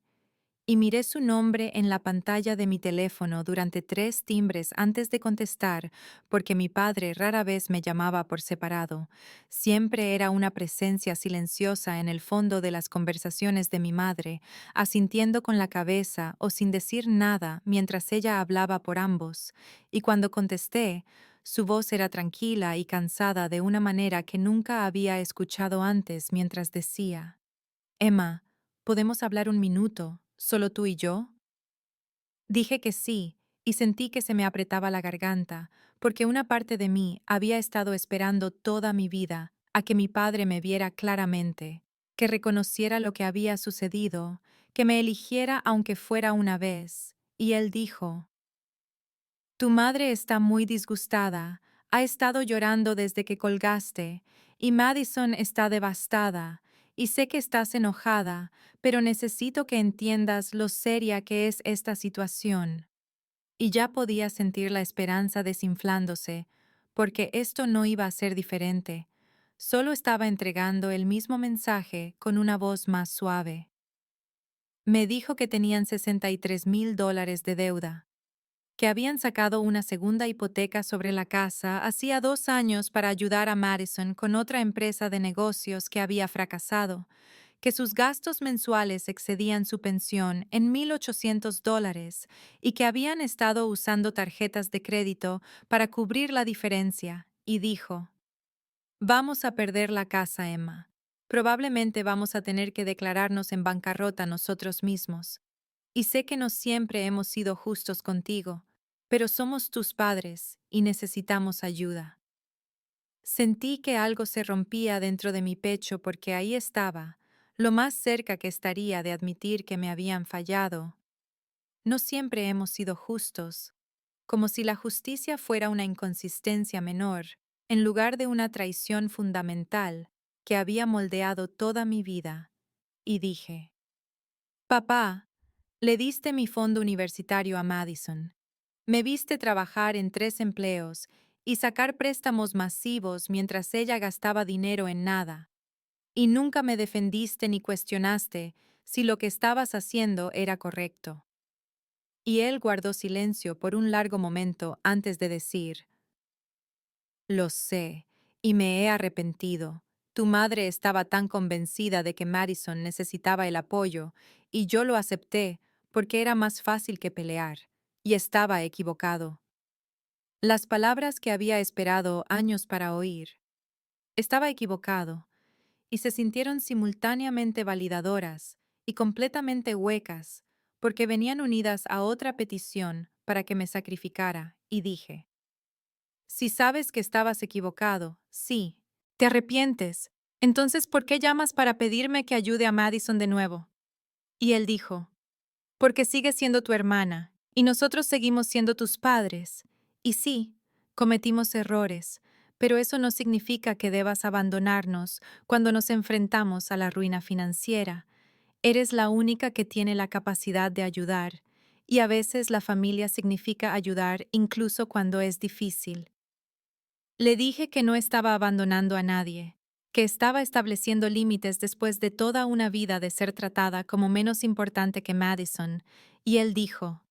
y miré su nombre en la pantalla de mi teléfono durante 3 timbres antes de contestar, porque mi padre rara vez me llamaba por separado. Siempre era una presencia silenciosa en el fondo de las conversaciones de mi madre, asintiendo con la cabeza o sin decir nada mientras ella hablaba por ambos, y cuando contesté, su voz era tranquila y cansada de una manera que nunca había escuchado antes mientras decía, Emma, ¿podemos hablar un minuto, solo tú y yo? Dije que sí, y sentí que se me apretaba la garganta, porque una parte de mí había estado esperando toda mi vida a que mi padre me viera claramente, que reconociera lo que había sucedido, que me eligiera aunque fuera una vez. Y él dijo, tu madre está muy disgustada, ha estado llorando desde que colgaste, y Madison está devastada, y sé que estás enojada, pero necesito que entiendas lo seria que es esta situación. Y ya podía sentir la esperanza desinflándose, porque esto no iba a ser diferente. Solo estaba entregando el mismo mensaje con una voz más suave. Me dijo que tenían $63,000 de deuda, que habían sacado una segunda hipoteca sobre la casa hacía 2 años para ayudar a Madison con otra empresa de negocios que había fracasado, que sus gastos mensuales excedían su pensión en $1,800 y que habían estado usando tarjetas de crédito para cubrir la diferencia, y dijo, vamos a perder la casa, Emma. Probablemente vamos a tener que declararnos en bancarrota nosotros mismos. Y sé que no siempre hemos sido justos contigo, pero somos tus padres y necesitamos ayuda. Sentí que algo se rompía dentro de mi pecho porque ahí estaba, lo más cerca que estaría de admitir que me habían fallado. No siempre hemos sido justos, como si la justicia fuera una inconsistencia menor, en lugar de una traición fundamental que había moldeado toda mi vida. Y dije, papá, le diste mi fondo universitario a Madison. Me viste trabajar en 3 empleos y sacar préstamos masivos mientras ella gastaba dinero en nada. Y nunca me defendiste ni cuestionaste si lo que estabas haciendo era correcto. Y él guardó silencio por un largo momento antes de decir, lo sé, y me he arrepentido. Tu madre estaba tan convencida de que Madison necesitaba el apoyo, y yo lo acepté porque era más fácil que pelear, y estaba equivocado. Las palabras que había esperado años para oír. Estaba equivocado, y se sintieron simultáneamente validadoras y completamente huecas, porque venían unidas a otra petición para que me sacrificara, y dije, si sabes que estabas equivocado, sí, te arrepientes, entonces ¿por qué llamas para pedirme que ayude a Madison de nuevo? Y él dijo, porque sigues siendo tu hermana, y nosotros seguimos siendo tus padres. Y sí, cometimos errores, pero eso no significa que debas abandonarnos cuando nos enfrentamos a la ruina financiera. Eres la única que tiene la capacidad de ayudar, y a veces la familia significa ayudar incluso cuando es difícil. Le dije que no estaba abandonando a nadie, que estaba estableciendo límites después de toda una vida de ser tratada como menos importante que Madison, y él dijo,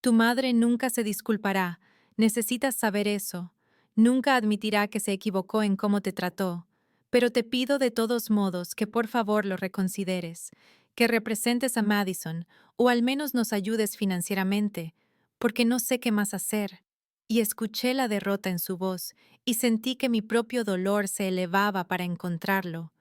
tu madre nunca se disculpará, necesitas saber eso, nunca admitirá que se equivocó en cómo te trató, pero te pido de todos modos que por favor lo reconsideres, que representes a Madison, o al menos nos ayudes financieramente, porque no sé qué más hacer. Y escuché la derrota en su voz, y sentí que mi propio dolor se elevaba para encontrarlo,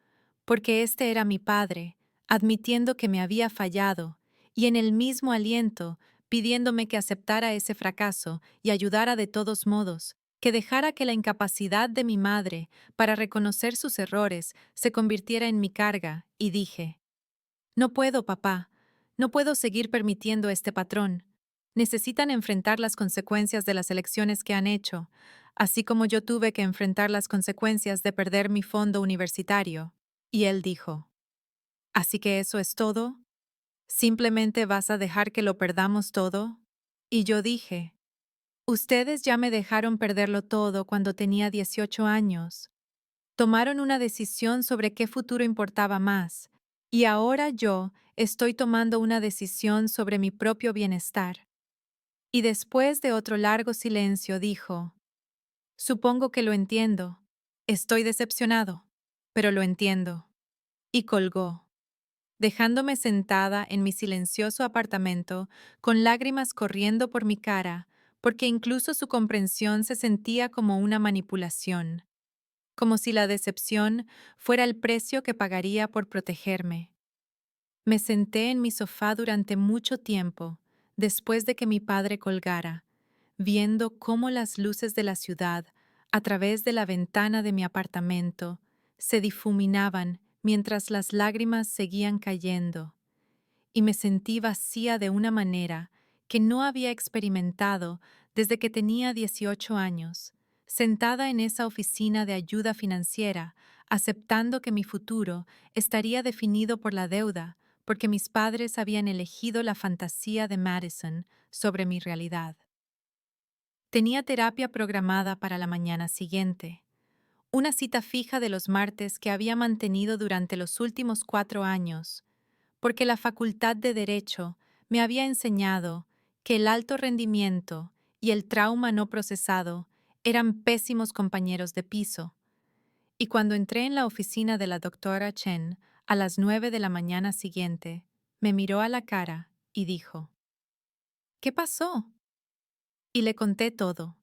porque este era mi padre, admitiendo que me había fallado, y en el mismo aliento pidiéndome que aceptara ese fracaso y ayudara de todos modos, que dejara que la incapacidad de mi madre para reconocer sus errores se convirtiera en mi carga, y dije, no puedo, papá, no puedo seguir permitiendo este patrón. Necesitan enfrentar las consecuencias de las elecciones que han hecho, así como yo tuve que enfrentar las consecuencias de perder mi fondo universitario. Y él dijo, ¿así que eso es todo? ¿Simplemente vas a dejar que lo perdamos todo? Y yo dije, ustedes ya me dejaron perderlo todo cuando tenía 18 años. Tomaron una decisión sobre qué futuro importaba más, y ahora yo estoy tomando una decisión sobre mi propio bienestar. Y después de otro largo silencio dijo, supongo que lo entiendo. Estoy decepcionado, pero lo entiendo. Y colgó, dejándome sentada en mi silencioso apartamento, con lágrimas corriendo por mi cara, porque incluso su comprensión se sentía como una manipulación, como si la decepción fuera el precio que pagaría por protegerme. Me senté en mi sofá durante mucho tiempo, después de que mi padre colgara, viendo cómo las luces de la ciudad, a través de la ventana de mi apartamento, se difuminaban mientras las lágrimas seguían cayendo, y me sentí vacía de una manera que no había experimentado desde que tenía 18 años, sentada en esa oficina de ayuda financiera, aceptando que mi futuro estaría definido por la deuda, porque mis padres habían elegido la fantasía de Madison sobre mi realidad. Tenía terapia programada para la mañana siguiente, una cita fija de los martes que había mantenido durante los últimos 4 años, porque la Facultad de Derecho me había enseñado que el alto rendimiento y el trauma no procesado eran pésimos compañeros de piso. Y cuando entré en la oficina de la doctora Chen a las 9 de la mañana siguiente, me miró a la cara y dijo, ¿qué pasó? Y le conté todo: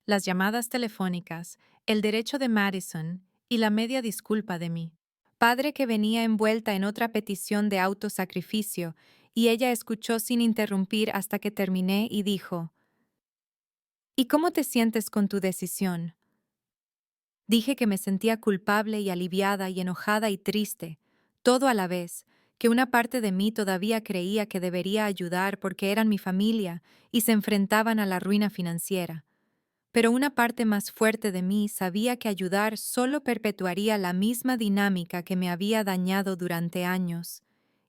las llamadas telefónicas, el derecho de Madison y la media disculpa de mí padre que venía envuelta en otra petición de autosacrificio, y ella escuchó sin interrumpir hasta que terminé y dijo, ¿y cómo te sientes con tu decisión? Dije que me sentía culpable y aliviada y enojada y triste, todo a la vez, que una parte de mí todavía creía que debería ayudar porque eran mi familia y se enfrentaban a la ruina financiera. Pero una parte más fuerte de mí sabía que ayudar solo perpetuaría la misma dinámica que me había dañado durante años.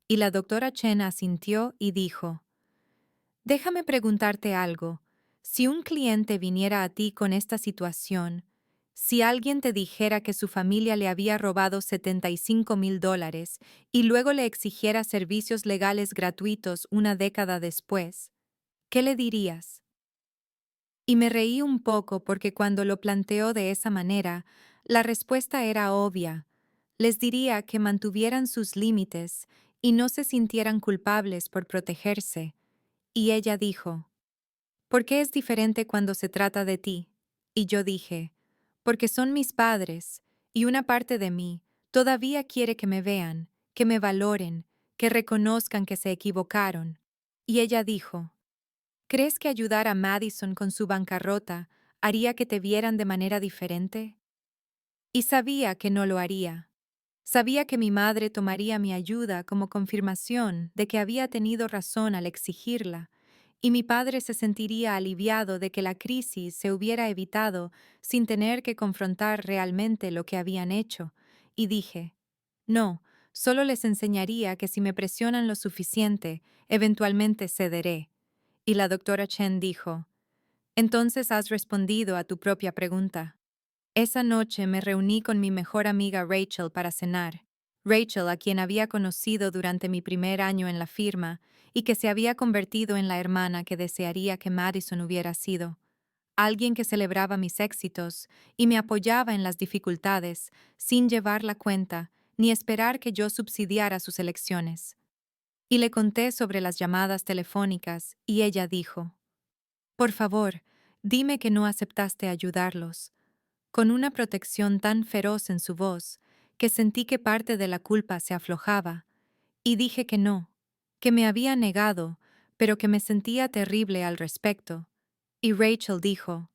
Y la doctora Chen asintió y dijo, déjame preguntarte algo. Si un cliente viniera a ti con esta situación, si alguien te dijera que su familia le había robado $75,000 y luego le exigiera servicios legales gratuitos una década después, ¿qué le dirías? Y me reí un poco porque cuando lo planteó de esa manera, la respuesta era obvia. Les diría que mantuvieran sus límites y no se sintieran culpables por protegerse. Y ella dijo, ¿por qué es diferente cuando se trata de ti? Y yo dije, porque son mis padres, y una parte de mí todavía quiere que me vean, que me valoren, que reconozcan que se equivocaron. Y ella dijo, ¿crees que ayudar a Madison con su bancarrota haría que te vieran de manera diferente? Y sabía que no lo haría. Sabía que mi madre tomaría mi ayuda como confirmación de que había tenido razón al exigirla, y mi padre se sentiría aliviado de que la crisis se hubiera evitado sin tener que confrontar realmente lo que habían hecho, y dije, no, solo les enseñaría que si me presionan lo suficiente, eventualmente cederé. Y la doctora Chen dijo, entonces has respondido a tu propia pregunta. Esa noche me reuní con mi mejor amiga Rachel para cenar. Rachel, a quien había conocido durante mi primer año en la firma y que se había convertido en la hermana que desearía que Madison hubiera sido. Alguien que celebraba mis éxitos y me apoyaba en las dificultades, sin llevar la cuenta ni esperar que yo subsidiara sus elecciones. Y le conté sobre las llamadas telefónicas y ella dijo, por favor, dime que no aceptaste ayudarlos, con una protección tan feroz en su voz que sentí que parte de la culpa se aflojaba, y dije que no, que me había negado, pero que me sentía terrible al respecto. Y Rachel dijo,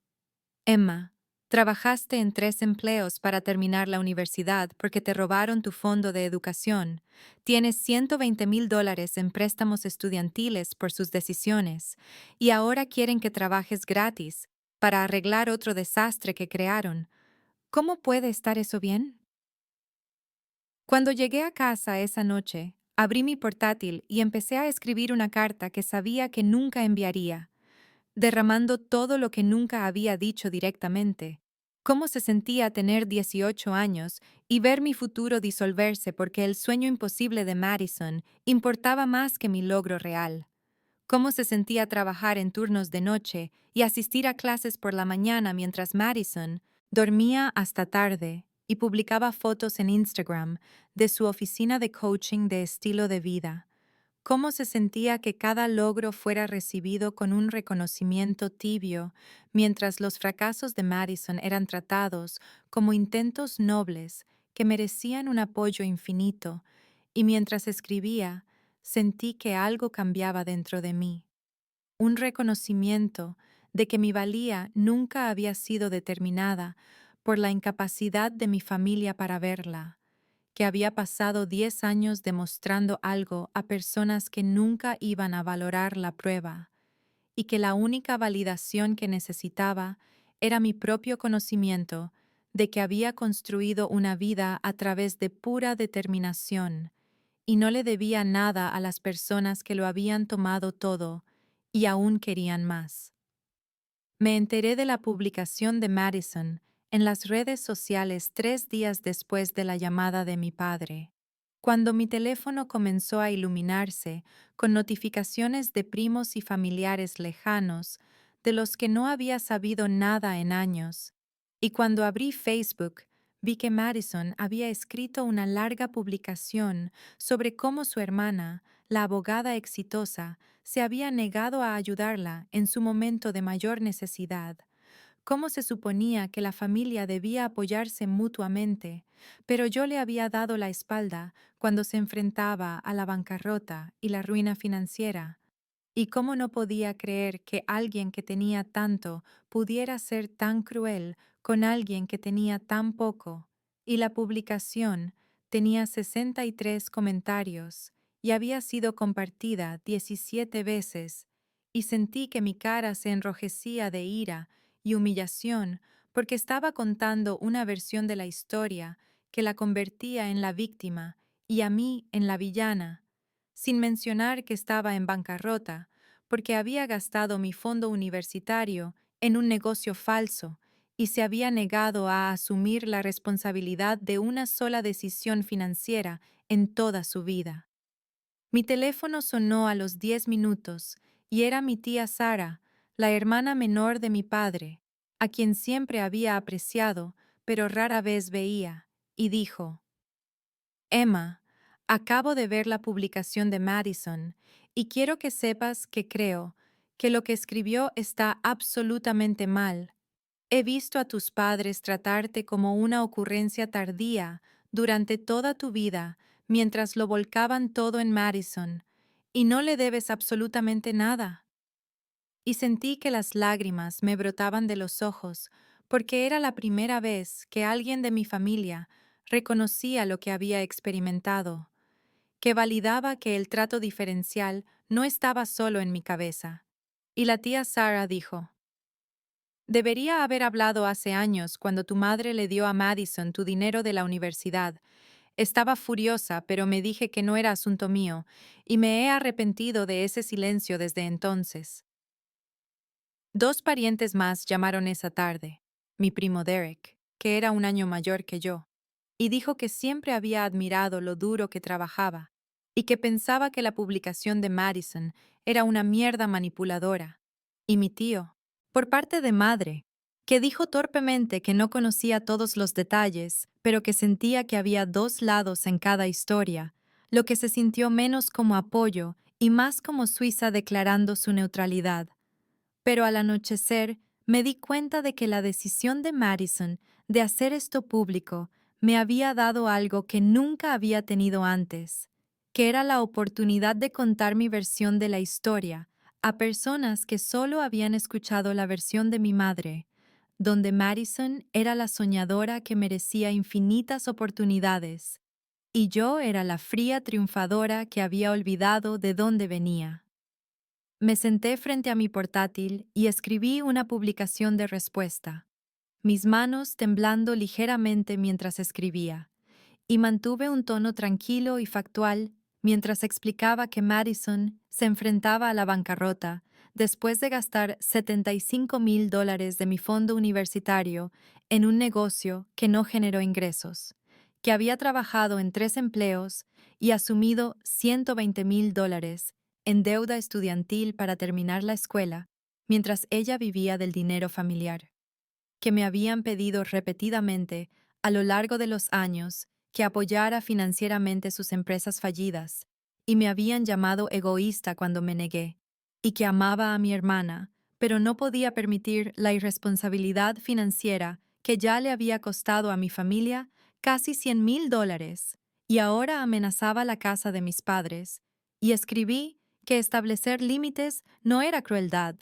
Emma, trabajaste en 3 empleos para terminar la universidad porque te robaron tu fondo de educación. Tienes $120,000 en préstamos estudiantiles por sus decisiones, y ahora quieren que trabajes gratis para arreglar otro desastre que crearon. ¿Cómo puede estar eso bien? Cuando llegué a casa esa noche, abrí mi portátil y empecé a escribir una carta que sabía que nunca enviaría, derramando todo lo que nunca había dicho directamente. Cómo se sentía tener 18 años y ver mi futuro disolverse porque el sueño imposible de Madison importaba más que mi logro real. Cómo se sentía trabajar en turnos de noche y asistir a clases por la mañana mientras Madison dormía hasta tarde y publicaba fotos en Instagram de su oficina de coaching de estilo de vida. Cómo se sentía que cada logro fuera recibido con un reconocimiento tibio, mientras los fracasos de Madison eran tratados como intentos nobles que merecían un apoyo infinito, y mientras escribía, sentí que algo cambiaba dentro de mí, un reconocimiento de que mi valía nunca había sido determinada por la incapacidad de mi familia para verla, que había pasado 10 años demostrando algo a personas que nunca iban a valorar la prueba, y que la única validación que necesitaba era mi propio conocimiento de que había construido una vida a través de pura determinación, y no le debía nada a las personas que lo habían tomado todo y aún querían más. Me enteré de la publicación de Madison en las redes sociales 3 días después de la llamada de mi padre, cuando mi teléfono comenzó a iluminarse con notificaciones de primos y familiares lejanos de los que no había sabido nada en años, y cuando abrí Facebook vi que Madison había escrito una larga publicación sobre cómo su hermana, la abogada exitosa, se había negado a ayudarla en su momento de mayor necesidad. Cómo se suponía que la familia debía apoyarse mutuamente, pero yo le había dado la espalda cuando se enfrentaba a la bancarrota y la ruina financiera. Y cómo no podía creer que alguien que tenía tanto pudiera ser tan cruel con alguien que tenía tan poco. Y la publicación tenía 63 comentarios y había sido compartida 17 veces, y sentí que mi cara se enrojecía de ira y humillación porque estaba contando una versión de la historia que la convertía en la víctima y a mí en la villana, sin mencionar que estaba en bancarrota, porque había gastado mi fondo universitario en un negocio falso y se había negado a asumir la responsabilidad de una sola decisión financiera en toda su vida. Mi teléfono sonó a los 10 minutos y era mi tía Sara, la hermana menor de mi padre, a quien siempre había apreciado, pero rara vez veía, y dijo, Emma, acabo de ver la publicación de Madison y quiero que sepas que creo que lo que escribió está absolutamente mal. He visto a tus padres tratarte como una ocurrencia tardía durante toda tu vida mientras lo volcaban todo en Madison, y no le debes absolutamente nada. Y sentí que las lágrimas me brotaban de los ojos porque era la primera vez que alguien de mi familia reconocía lo que había experimentado, que validaba que el trato diferencial no estaba solo en mi cabeza. Y la tía Sarah dijo: debería haber hablado hace años cuando tu madre le dio a Madison tu dinero de la universidad. Estaba furiosa, pero me dije que no era asunto mío, y me he arrepentido de ese silencio desde entonces. Dos parientes más llamaron esa tarde, mi primo Derek, que era un año mayor que yo, y dijo que siempre había admirado lo duro que trabajaba, y que pensaba que la publicación de Madison era una mierda manipuladora. Y mi tío, por parte de madre, que dijo torpemente que no conocía todos los detalles, pero que sentía que había dos lados en cada historia, lo que se sintió menos como apoyo y más como Suiza declarando su neutralidad. Pero al anochecer me di cuenta de que la decisión de Madison de hacer esto público me había dado algo que nunca había tenido antes, que era la oportunidad de contar mi versión de la historia a personas que solo habían escuchado la versión de mi madre, donde Madison era la soñadora que merecía infinitas oportunidades, y yo era la fría triunfadora que había olvidado de dónde venía. Me senté frente a mi portátil y escribí una publicación de respuesta, mis manos temblando ligeramente mientras escribía, y mantuve un tono tranquilo y factual mientras explicaba que Madison se enfrentaba a la bancarrota después de gastar $75,000 de mi fondo universitario en un negocio que no generó ingresos, que había trabajado en 3 empleos y asumido $120,000 en deuda estudiantil para terminar la escuela, mientras ella vivía del dinero familiar, que me habían pedido repetidamente a lo largo de los años que apoyara financieramente sus empresas fallidas, y me habían llamado egoísta cuando me negué, y que amaba a mi hermana, pero no podía permitir la irresponsabilidad financiera que ya le había costado a mi familia casi $100,000, y ahora amenazaba la casa de mis padres, y escribí que establecer límites no era crueldad,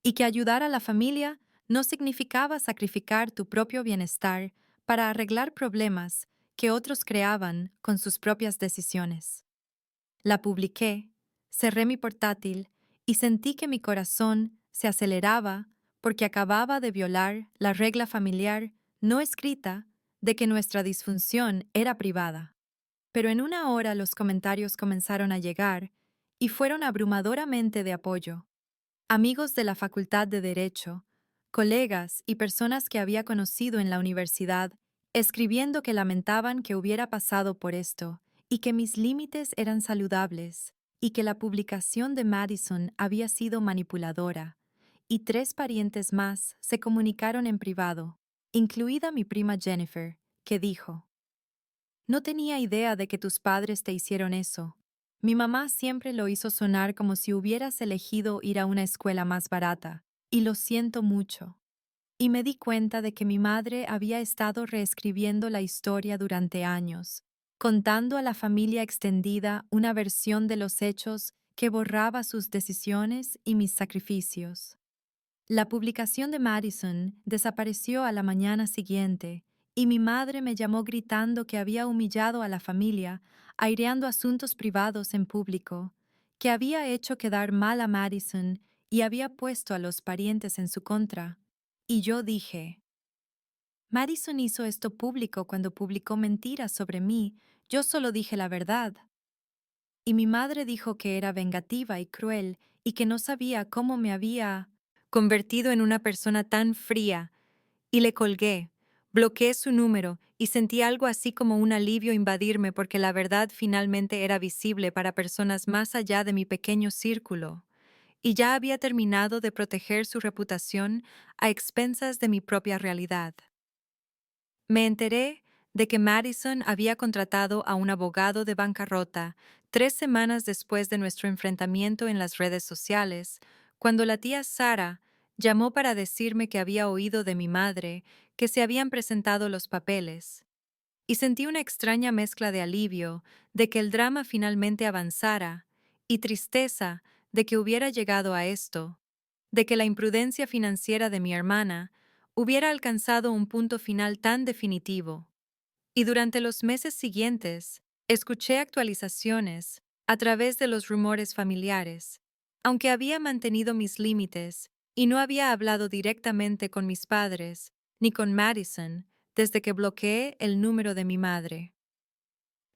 y que ayudar a la familia no significaba sacrificar tu propio bienestar para arreglar problemas que otros creaban con sus propias decisiones. La publiqué, cerré mi portátil y sentí que mi corazón se aceleraba porque acababa de violar la regla familiar no escrita de que nuestra disfunción era privada. Pero en una hora los comentarios comenzaron a llegar y fueron abrumadoramente de apoyo. Amigos de la Facultad de Derecho, colegas y personas que había conocido en la universidad, escribiendo que lamentaban que hubiera pasado por esto y que mis límites eran saludables y que la publicación de Madison había sido manipuladora, y 3 parientes más se comunicaron en privado, incluida mi prima Jennifer, que dijo: no tenía idea de que tus padres te hicieron eso. Mi mamá siempre lo hizo sonar como si hubieras elegido ir a una escuela más barata, y lo siento mucho. Y me di cuenta de que mi madre había estado reescribiendo la historia durante años, contando a la familia extendida una versión de los hechos que borraba sus decisiones y mis sacrificios. La publicación de Madison desapareció a la mañana siguiente, y mi madre me llamó gritando que había humillado a la familia, aireando asuntos privados en público, que había hecho quedar mal a Madison y había puesto a los parientes en su contra. Y yo dije: Madison hizo esto público cuando publicó mentiras sobre mí, yo solo dije la verdad. Y mi madre dijo que era vengativa y cruel y que no sabía cómo me había convertido en una persona tan fría, y le colgué, bloqueé su número y sentí algo así como un alivio invadirme porque la verdad finalmente era visible para personas más allá de mi pequeño círculo, y ya había terminado de proteger su reputación a expensas de mi propia realidad. Me enteré de que Madison había contratado a un abogado de bancarrota 3 semanas después de nuestro enfrentamiento en las redes sociales, cuando la tía Sara llamó para decirme que había oído de mi madre que se habían presentado los papeles, y sentí una extraña mezcla de alivio de que el drama finalmente avanzara y tristeza de que hubiera llegado a esto, de que la imprudencia financiera de mi hermana hubiera alcanzado un punto final tan definitivo. Y durante los meses siguientes, escuché actualizaciones a través de los rumores familiares, aunque había mantenido mis límites y no había hablado directamente con mis padres ni con Madison desde que bloqueé el número de mi madre.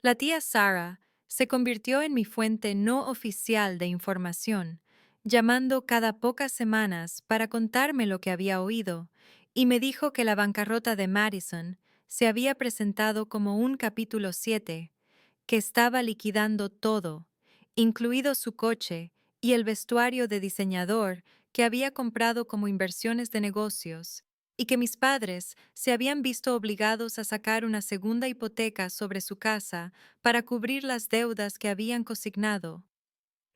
La tía Sarah se convirtió en mi fuente no oficial de información, llamando cada pocas semanas para contarme lo que había oído, y me dijo que la bancarrota de Madison se había presentado como un capítulo 7, que estaba liquidando todo, incluido su coche y el vestuario de diseñador que había comprado como inversiones de negocios, y que mis padres se habían visto obligados a sacar una segunda hipoteca sobre su casa para cubrir las deudas que habían consignado,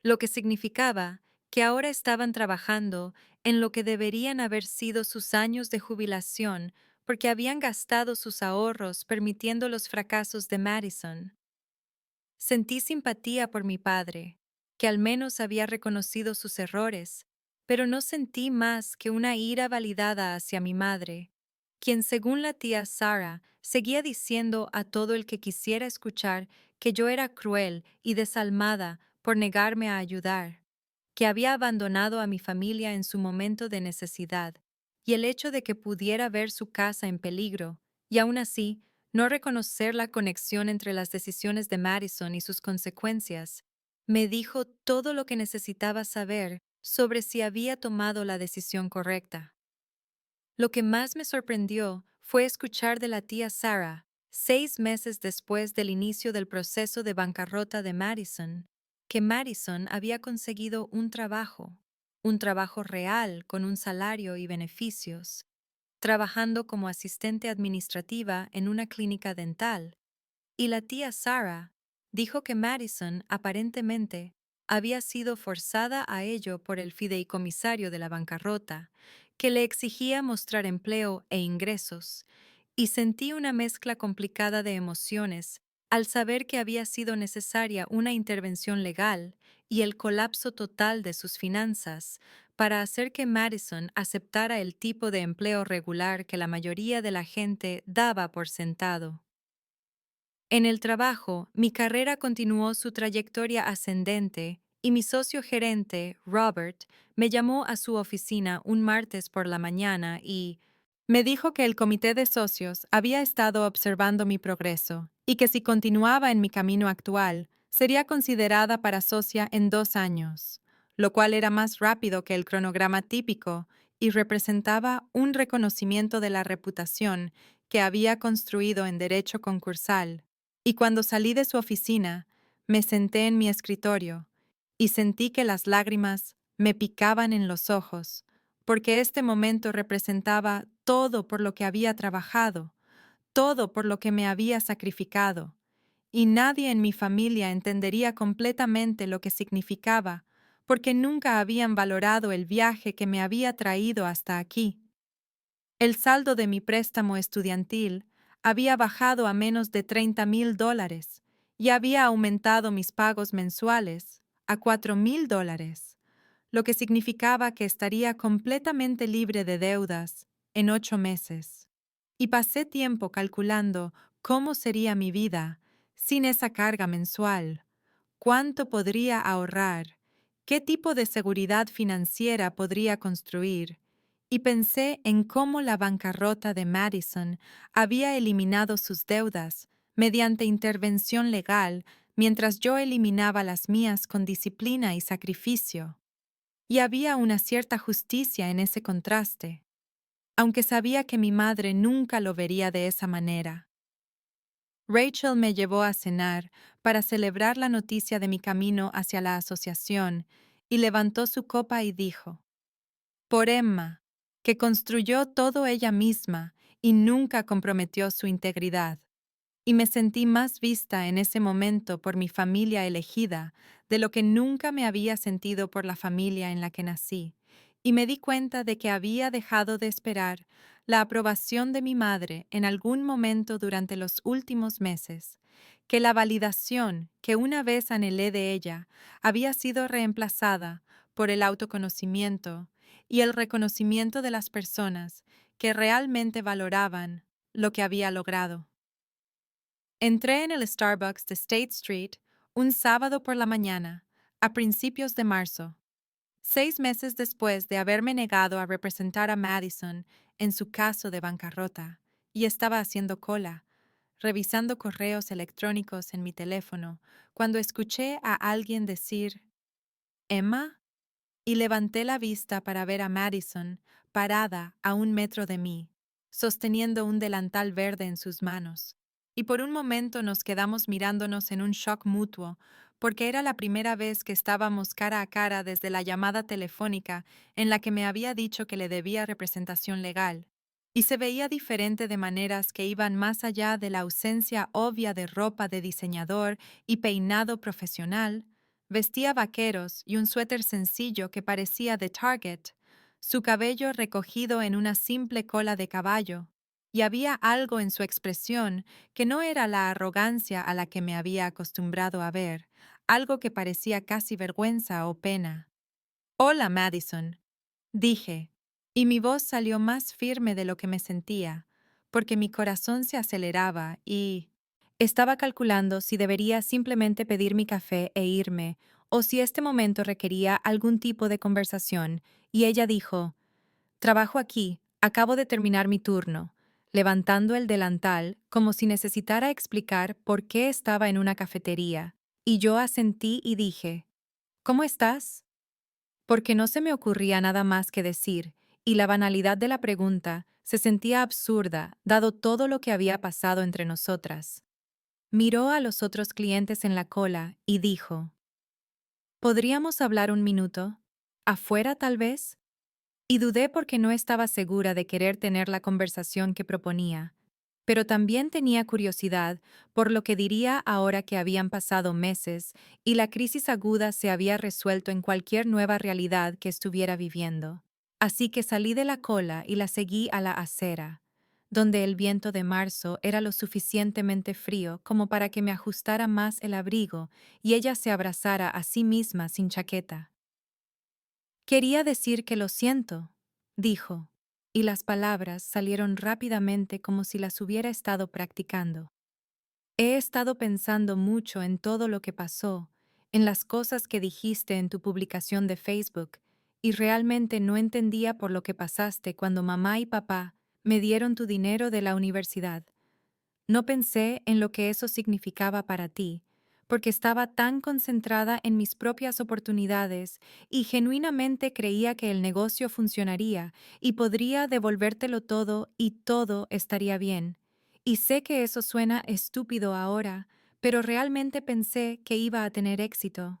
lo que significaba que ahora estaban trabajando en lo que deberían haber sido sus años de jubilación porque habían gastado sus ahorros permitiendo los fracasos de Madison. Sentí simpatía por mi padre, que al menos había reconocido sus errores, pero no sentí más que una ira validada hacia mi madre, quien, según la tía Sarah, seguía diciendo a todo el que quisiera escuchar que yo era cruel y desalmada por negarme a ayudar, que había abandonado a mi familia en su momento de necesidad, y el hecho de que pudiera ver su casa en peligro, y aún así no reconocer la conexión entre las decisiones de Madison y sus consecuencias, me dijo todo lo que necesitaba saber sobre si había tomado la decisión correcta. Lo que más me sorprendió fue escuchar de la tía Sarah, 6 meses después del inicio del proceso de bancarrota de Madison, que Madison había conseguido un trabajo real con un salario y beneficios, trabajando como asistente administrativa en una clínica dental, y la tía Sarah dijo que Madison aparentemente había sido forzada a ello por el fideicomisario de la bancarrota, que le exigía mostrar empleo e ingresos, y sentí una mezcla complicada de emociones al saber que había sido necesaria una intervención legal y el colapso total de sus finanzas para hacer que Madison aceptara el tipo de empleo regular que la mayoría de la gente daba por sentado. En el trabajo, mi carrera continuó su trayectoria ascendente y mi socio gerente, Robert, me llamó a su oficina un martes por la mañana y me dijo que el comité de socios había estado observando mi progreso y que si continuaba en mi camino actual, sería considerada para socia en 2 años, lo cual era más rápido que el cronograma típico y representaba un reconocimiento de la reputación que había construido en derecho concursal. Y cuando salí de su oficina, me senté en mi escritorio y sentí que las lágrimas me picaban en los ojos, porque este momento representaba todo por lo que había trabajado, todo por lo que me había sacrificado, y nadie en mi familia entendería completamente lo que significaba, porque nunca habían valorado el viaje que me había traído hasta aquí. El saldo de mi préstamo estudiantil había bajado a menos de $30,000 y había aumentado mis pagos mensuales a $4,000, lo que significaba que estaría completamente libre de deudas en 8 meses. Y pasé tiempo calculando cómo sería mi vida sin esa carga mensual, cuánto podría ahorrar, qué tipo de seguridad financiera podría construir, y pensé en cómo la bancarrota de Madison había eliminado sus deudas mediante intervención legal mientras yo eliminaba las mías con disciplina y sacrificio. Y había una cierta justicia en ese contraste, aunque sabía que mi madre nunca lo vería de esa manera. Rachel me llevó a cenar para celebrar la noticia de mi camino hacia la asociación y levantó su copa y dijo: por Emma, que construyó todo ella misma y nunca comprometió su integridad. Y me sentí más vista en ese momento por mi familia elegida de lo que nunca me había sentido por la familia en la que nací, y me di cuenta de que había dejado de esperar la aprobación de mi madre en algún momento durante los últimos meses, que la validación que una vez anhelé de ella había sido reemplazada por el autoconocimiento y el reconocimiento de las personas que realmente valoraban lo que había logrado. Entré en el Starbucks de State Street un sábado por la mañana, a principios de marzo, 6 meses después de haberme negado a representar a Madison en su caso de bancarrota, y estaba haciendo cola, revisando correos electrónicos en mi teléfono, cuando escuché a alguien decir, ¿Emma? Y levanté la vista para ver a Madison parada a 1 metro de mí, sosteniendo un delantal verde en sus manos. Y por un momento nos quedamos mirándonos en un shock mutuo, porque era la primera vez que estábamos cara a cara desde la llamada telefónica en la que me había dicho que le debía representación legal. Y se veía diferente de maneras que iban más allá de la ausencia obvia de ropa de diseñador y peinado profesional. Vestía vaqueros y un suéter sencillo que parecía de Target, su cabello recogido en una simple cola de caballo, y había algo en su expresión que no era la arrogancia a la que me había acostumbrado a ver, algo que parecía casi vergüenza o pena. Hola, Madison, dije, y mi voz salió más firme de lo que me sentía, porque mi corazón se aceleraba y estaba calculando si debería simplemente pedir mi café e irme, o si este momento requería algún tipo de conversación, y ella dijo, trabajo aquí, acabo de terminar mi turno, levantando el delantal como si necesitara explicar por qué estaba en una cafetería, y yo asentí y dije, ¿cómo estás? Porque no se me ocurría nada más que decir, y la banalidad de la pregunta se sentía absurda, dado todo lo que había pasado entre nosotras. Miró a los otros clientes en la cola y dijo, ¿podríamos hablar un minuto? ¿Afuera, tal vez? Y dudé porque no estaba segura de querer tener la conversación que proponía, pero también tenía curiosidad por lo que diría ahora que habían pasado meses y la crisis aguda se había resuelto en cualquier nueva realidad que estuviera viviendo. Así que salí de la cola y la seguí a la acera, donde el viento de marzo era lo suficientemente frío como para que me ajustara más el abrigo y ella se abrazara a sí misma sin chaqueta. Quería decir que lo siento, dijo, y las palabras salieron rápidamente como si las hubiera estado practicando. He estado pensando mucho en todo lo que pasó, en las cosas que dijiste en tu publicación de Facebook, y realmente no entendía por lo que pasaste cuando mamá y papá me dieron tu dinero de la universidad. No pensé en lo que eso significaba para ti, porque estaba tan concentrada en mis propias oportunidades y genuinamente creía que el negocio funcionaría y podría devolvértelo todo y todo estaría bien. Y sé que eso suena estúpido ahora, pero realmente pensé que iba a tener éxito.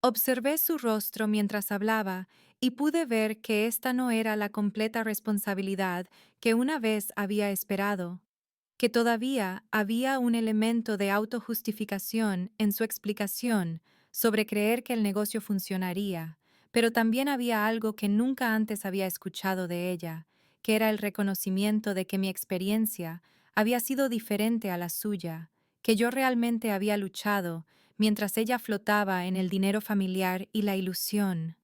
Observé su rostro mientras hablaba y pude ver que esta no era la completa responsabilidad que una vez había esperado, que todavía había un elemento de autojustificación en su explicación sobre creer que el negocio funcionaría, pero también había algo que nunca antes había escuchado de ella, que era el reconocimiento de que mi experiencia había sido diferente a la suya, que yo realmente había luchado mientras ella flotaba en el dinero familiar y la ilusión.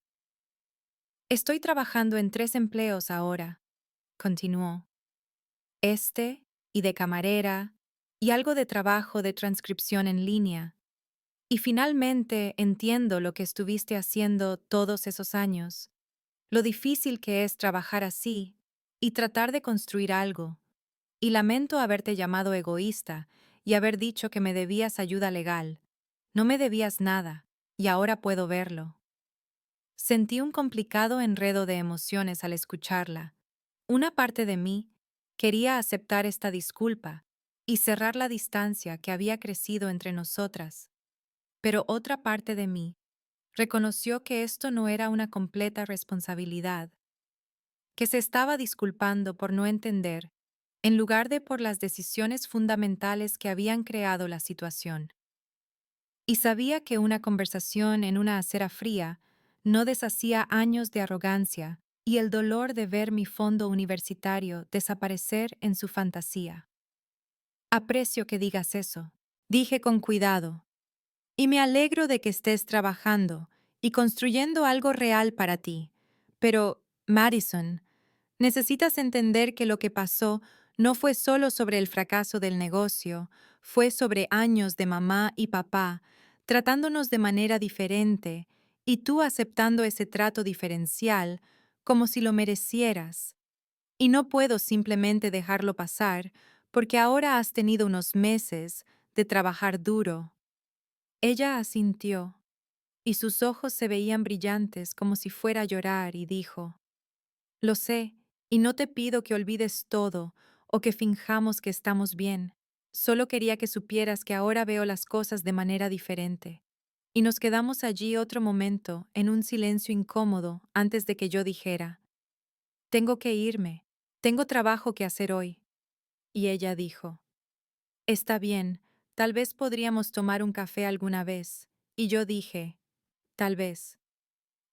Estoy trabajando en 3 empleos ahora, continuó. Y de camarera, y algo de trabajo de transcripción en línea. Y finalmente entiendo lo que estuviste haciendo todos esos años, lo difícil que es trabajar así y tratar de construir algo. Y lamento haberte llamado egoísta y haber dicho que me debías ayuda legal. No me debías nada, y ahora puedo verlo. Sentí un complicado enredo de emociones al escucharla. Una parte de mí quería aceptar esta disculpa y cerrar la distancia que había crecido entre nosotras, pero otra parte de mí reconoció que esto no era una completa responsabilidad, que se estaba disculpando por no entender, en lugar de por las decisiones fundamentales que habían creado la situación. Y sabía que una conversación en una acera fría no deshacía años de arrogancia y el dolor de ver mi fondo universitario desaparecer en su fantasía. Aprecio que digas eso, dije con cuidado, y me alegro de que estés trabajando y construyendo algo real para ti. Pero, Madison, necesitas entender que lo que pasó No fue solo sobre el fracaso del negocio, fue sobre años de mamá y papá, tratándonos de manera diferente, y tú aceptando ese trato diferencial como si lo merecieras. Y no puedo simplemente dejarlo pasar, porque ahora has tenido unos meses de trabajar duro. Ella asintió, y sus ojos se veían brillantes como si fuera a llorar, y dijo: Lo sé, y no te pido que olvides todo o que finjamos que estamos bien. Solo quería que supieras que ahora veo las cosas de manera diferente. Y nos quedamos allí otro momento, en un silencio incómodo, antes de que yo dijera: Tengo que irme. Tengo trabajo que hacer hoy. Y ella dijo: Está bien, tal vez podríamos tomar un café alguna vez. Y yo dije: Tal vez.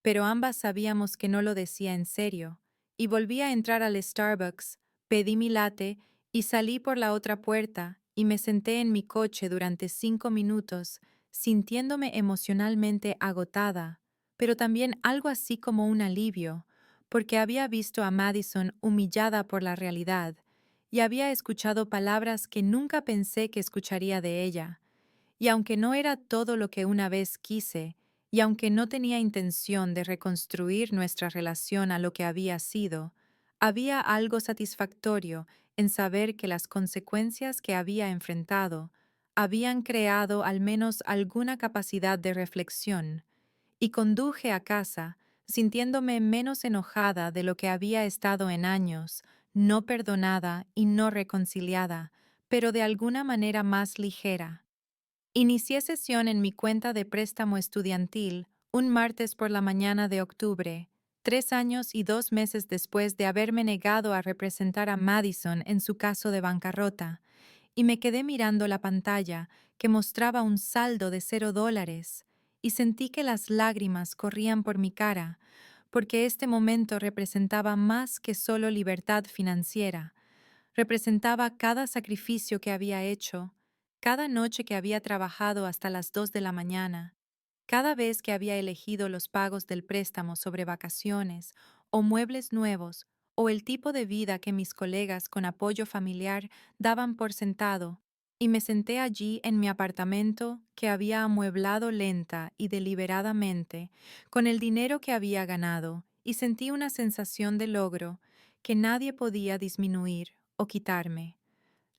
Pero ambas sabíamos que no lo decía en serio, y volví a entrar al Starbucks, pedí mi latte y salí por la otra puerta y me senté en mi coche durante 5 minutos, sintiéndome emocionalmente agotada, pero también algo así como un alivio, porque había visto a Madison humillada por la realidad y había escuchado palabras que nunca pensé que escucharía de ella. Y aunque no era todo lo que una vez quise, y aunque no tenía intención de reconstruir nuestra relación a lo que había sido, había algo satisfactorio en saber que las consecuencias que había enfrentado habían creado al menos alguna capacidad de reflexión, y conduje a casa sintiéndome menos enojada de lo que había estado en años, no perdonada y no reconciliada, pero de alguna manera más ligera. Inicié sesión en mi cuenta de préstamo estudiantil un martes por la mañana de octubre, 3 años y 2 meses después de haberme negado a representar a Madison en su caso de bancarrota, y me quedé mirando la pantalla que mostraba un saldo de $0, y sentí que las lágrimas corrían por mi cara, porque este momento representaba más que solo libertad financiera. Representaba cada sacrificio que había hecho, cada noche que había trabajado hasta las 2 de la mañana, cada vez que había elegido los pagos del préstamo sobre vacaciones o muebles nuevos o el tipo de vida que mis colegas con apoyo familiar daban por sentado, y me senté allí en mi apartamento que había amueblado lenta y deliberadamente con el dinero que había ganado, y sentí una sensación de logro que nadie podía disminuir o quitarme.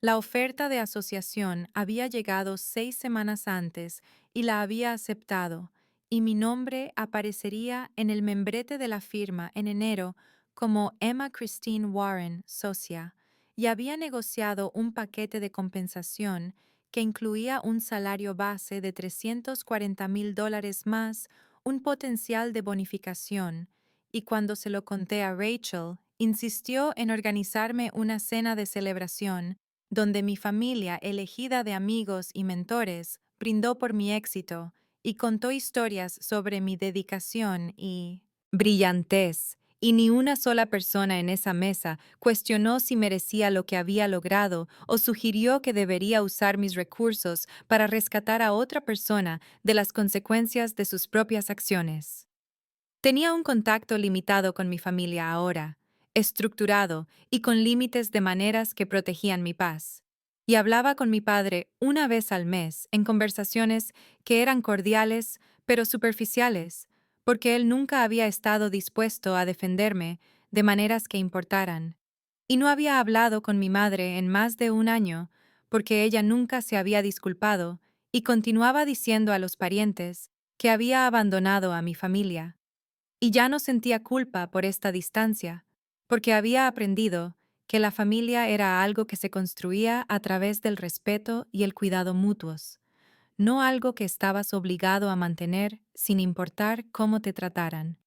La oferta de asociación había llegado 6 semanas antes y la había aceptado, y mi nombre aparecería en el membrete de la firma en enero como Emma Christine Warren, socia, y había negociado un paquete de compensación que incluía un salario base de $340,000 más un potencial de bonificación, y cuando se lo conté a Rachel, insistió en organizarme una cena de celebración donde mi familia, elegida de amigos y mentores, brindó por mi éxito y contó historias sobre mi dedicación y brillantez, y ni una sola persona en esa mesa cuestionó si merecía lo que había logrado o sugirió que debería usar mis recursos para rescatar a otra persona de las consecuencias de sus propias acciones. Tenía un contacto limitado con mi familia ahora, estructurado y con límites de maneras que protegían mi paz. Y hablaba con mi padre una vez al mes en conversaciones que eran cordiales pero superficiales, porque él nunca había estado dispuesto a defenderme de maneras que importaran. Y no había hablado con mi madre en más de un año, porque ella nunca se había disculpado y continuaba diciendo a los parientes que había abandonado a mi familia. Y ya no sentía culpa por esta distancia, porque había aprendido que la familia era algo que se construía a través del respeto y el cuidado mutuos, no algo que estabas obligado a mantener sin importar cómo te trataran.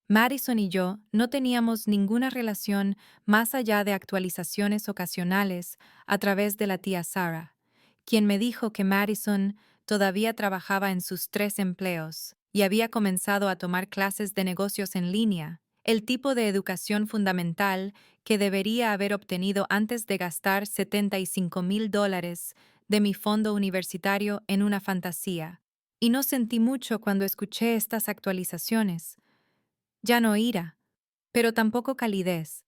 Madison y yo no teníamos ninguna relación más allá de actualizaciones ocasionales a través de la tía Sarah, quien me dijo que Madison todavía trabajaba en sus 3 empleos y había comenzado a tomar clases de negocios en línea, el tipo de educación fundamental que debería haber obtenido antes de gastar $75,000 de mi fondo universitario en una fantasía. Y no sentí mucho cuando escuché estas actualizaciones. Ya no ira, pero tampoco calidez,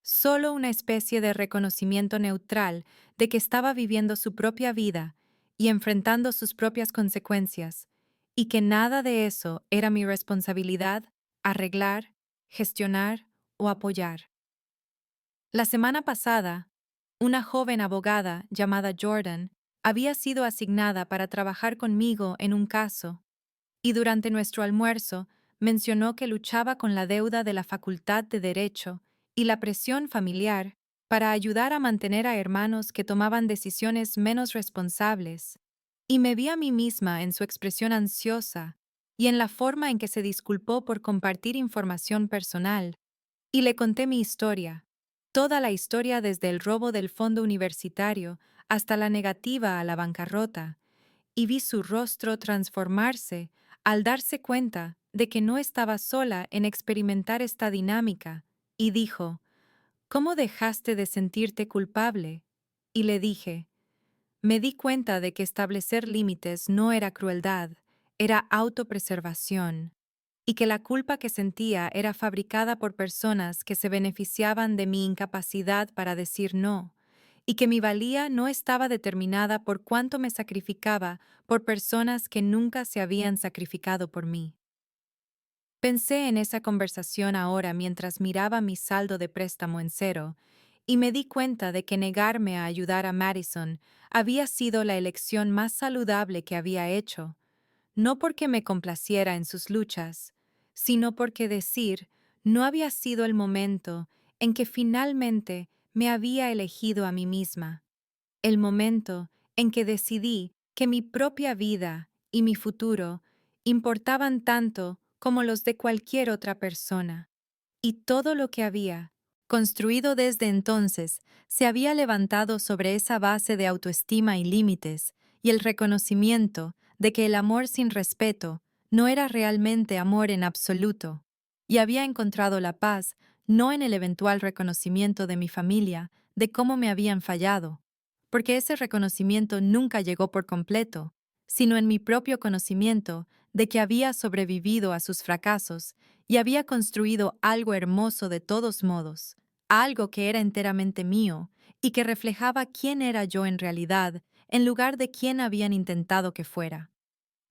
solo una especie de reconocimiento neutral de que estaba viviendo su propia vida y enfrentando sus propias consecuencias, y que nada de eso era mi responsabilidad arreglar, gestionar o apoyar. La semana pasada, una joven abogada llamada Jordan había sido asignada para trabajar conmigo en un caso, y durante nuestro almuerzo mencionó que luchaba con la deuda de la Facultad de Derecho y la presión familiar para ayudar a mantener a hermanos que tomaban decisiones menos responsables. Y me vi a mí misma en su expresión ansiosa y en la forma en que se disculpó por compartir información personal, y le conté mi historia, toda la historia desde el robo del fondo universitario hasta la negativa a la bancarrota, y vi su rostro transformarse al darse cuenta de que no estaba sola en experimentar esta dinámica, y dijo, ¿cómo dejaste de sentirte culpable? Y le dije, me di cuenta de que establecer límites no era crueldad, era autopreservación, y que la culpa que sentía era fabricada por personas que se beneficiaban de mi incapacidad para decir no, y que mi valía no estaba determinada por cuánto me sacrificaba por personas que nunca se habían sacrificado por mí. Pensé en esa conversación ahora mientras miraba mi saldo de préstamo en cero, y me di cuenta de que negarme a ayudar a Madison había sido la elección más saludable que había hecho, no porque me complaciera en sus luchas, sino porque decir no había sido el momento en que finalmente me había elegido a mí misma, el momento en que decidí que mi propia vida y mi futuro importaban tanto como los de cualquier otra persona, y todo lo que había construido desde entonces se había levantado sobre esa base de autoestima y límites, y el reconocimiento de que el amor sin respeto no era realmente amor en absoluto, y había encontrado la paz no en el eventual reconocimiento de mi familia de cómo me habían fallado, porque ese reconocimiento nunca llegó por completo, sino en mi propio conocimiento de que había sobrevivido a sus fracasos y había construido algo hermoso de todos modos, algo que era enteramente mío y que reflejaba quién era yo en realidad en lugar de quién habían intentado que fuera.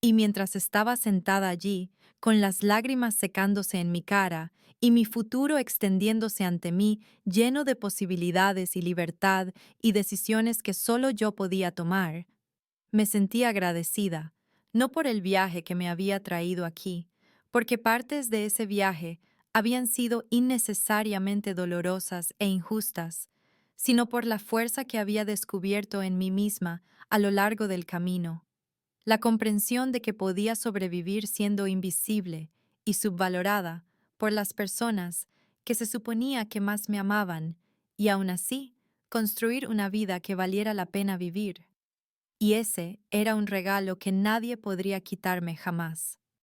Y mientras estaba sentada allí, con las lágrimas secándose en mi cara y mi futuro extendiéndose ante mí lleno de posibilidades y libertad y decisiones que solo yo podía tomar, me sentí agradecida, no por el viaje que me había traído aquí, porque partes de ese viaje habían sido innecesariamente dolorosas e injustas, sino por la fuerza que había descubierto en mí misma a lo largo del camino, la comprensión de que podía sobrevivir siendo invisible y subvalorada por las personas que se suponía que más me amaban, y aún así construir una vida que valiera la pena vivir. Y ese era un regalo que nadie podría quitarme jamás.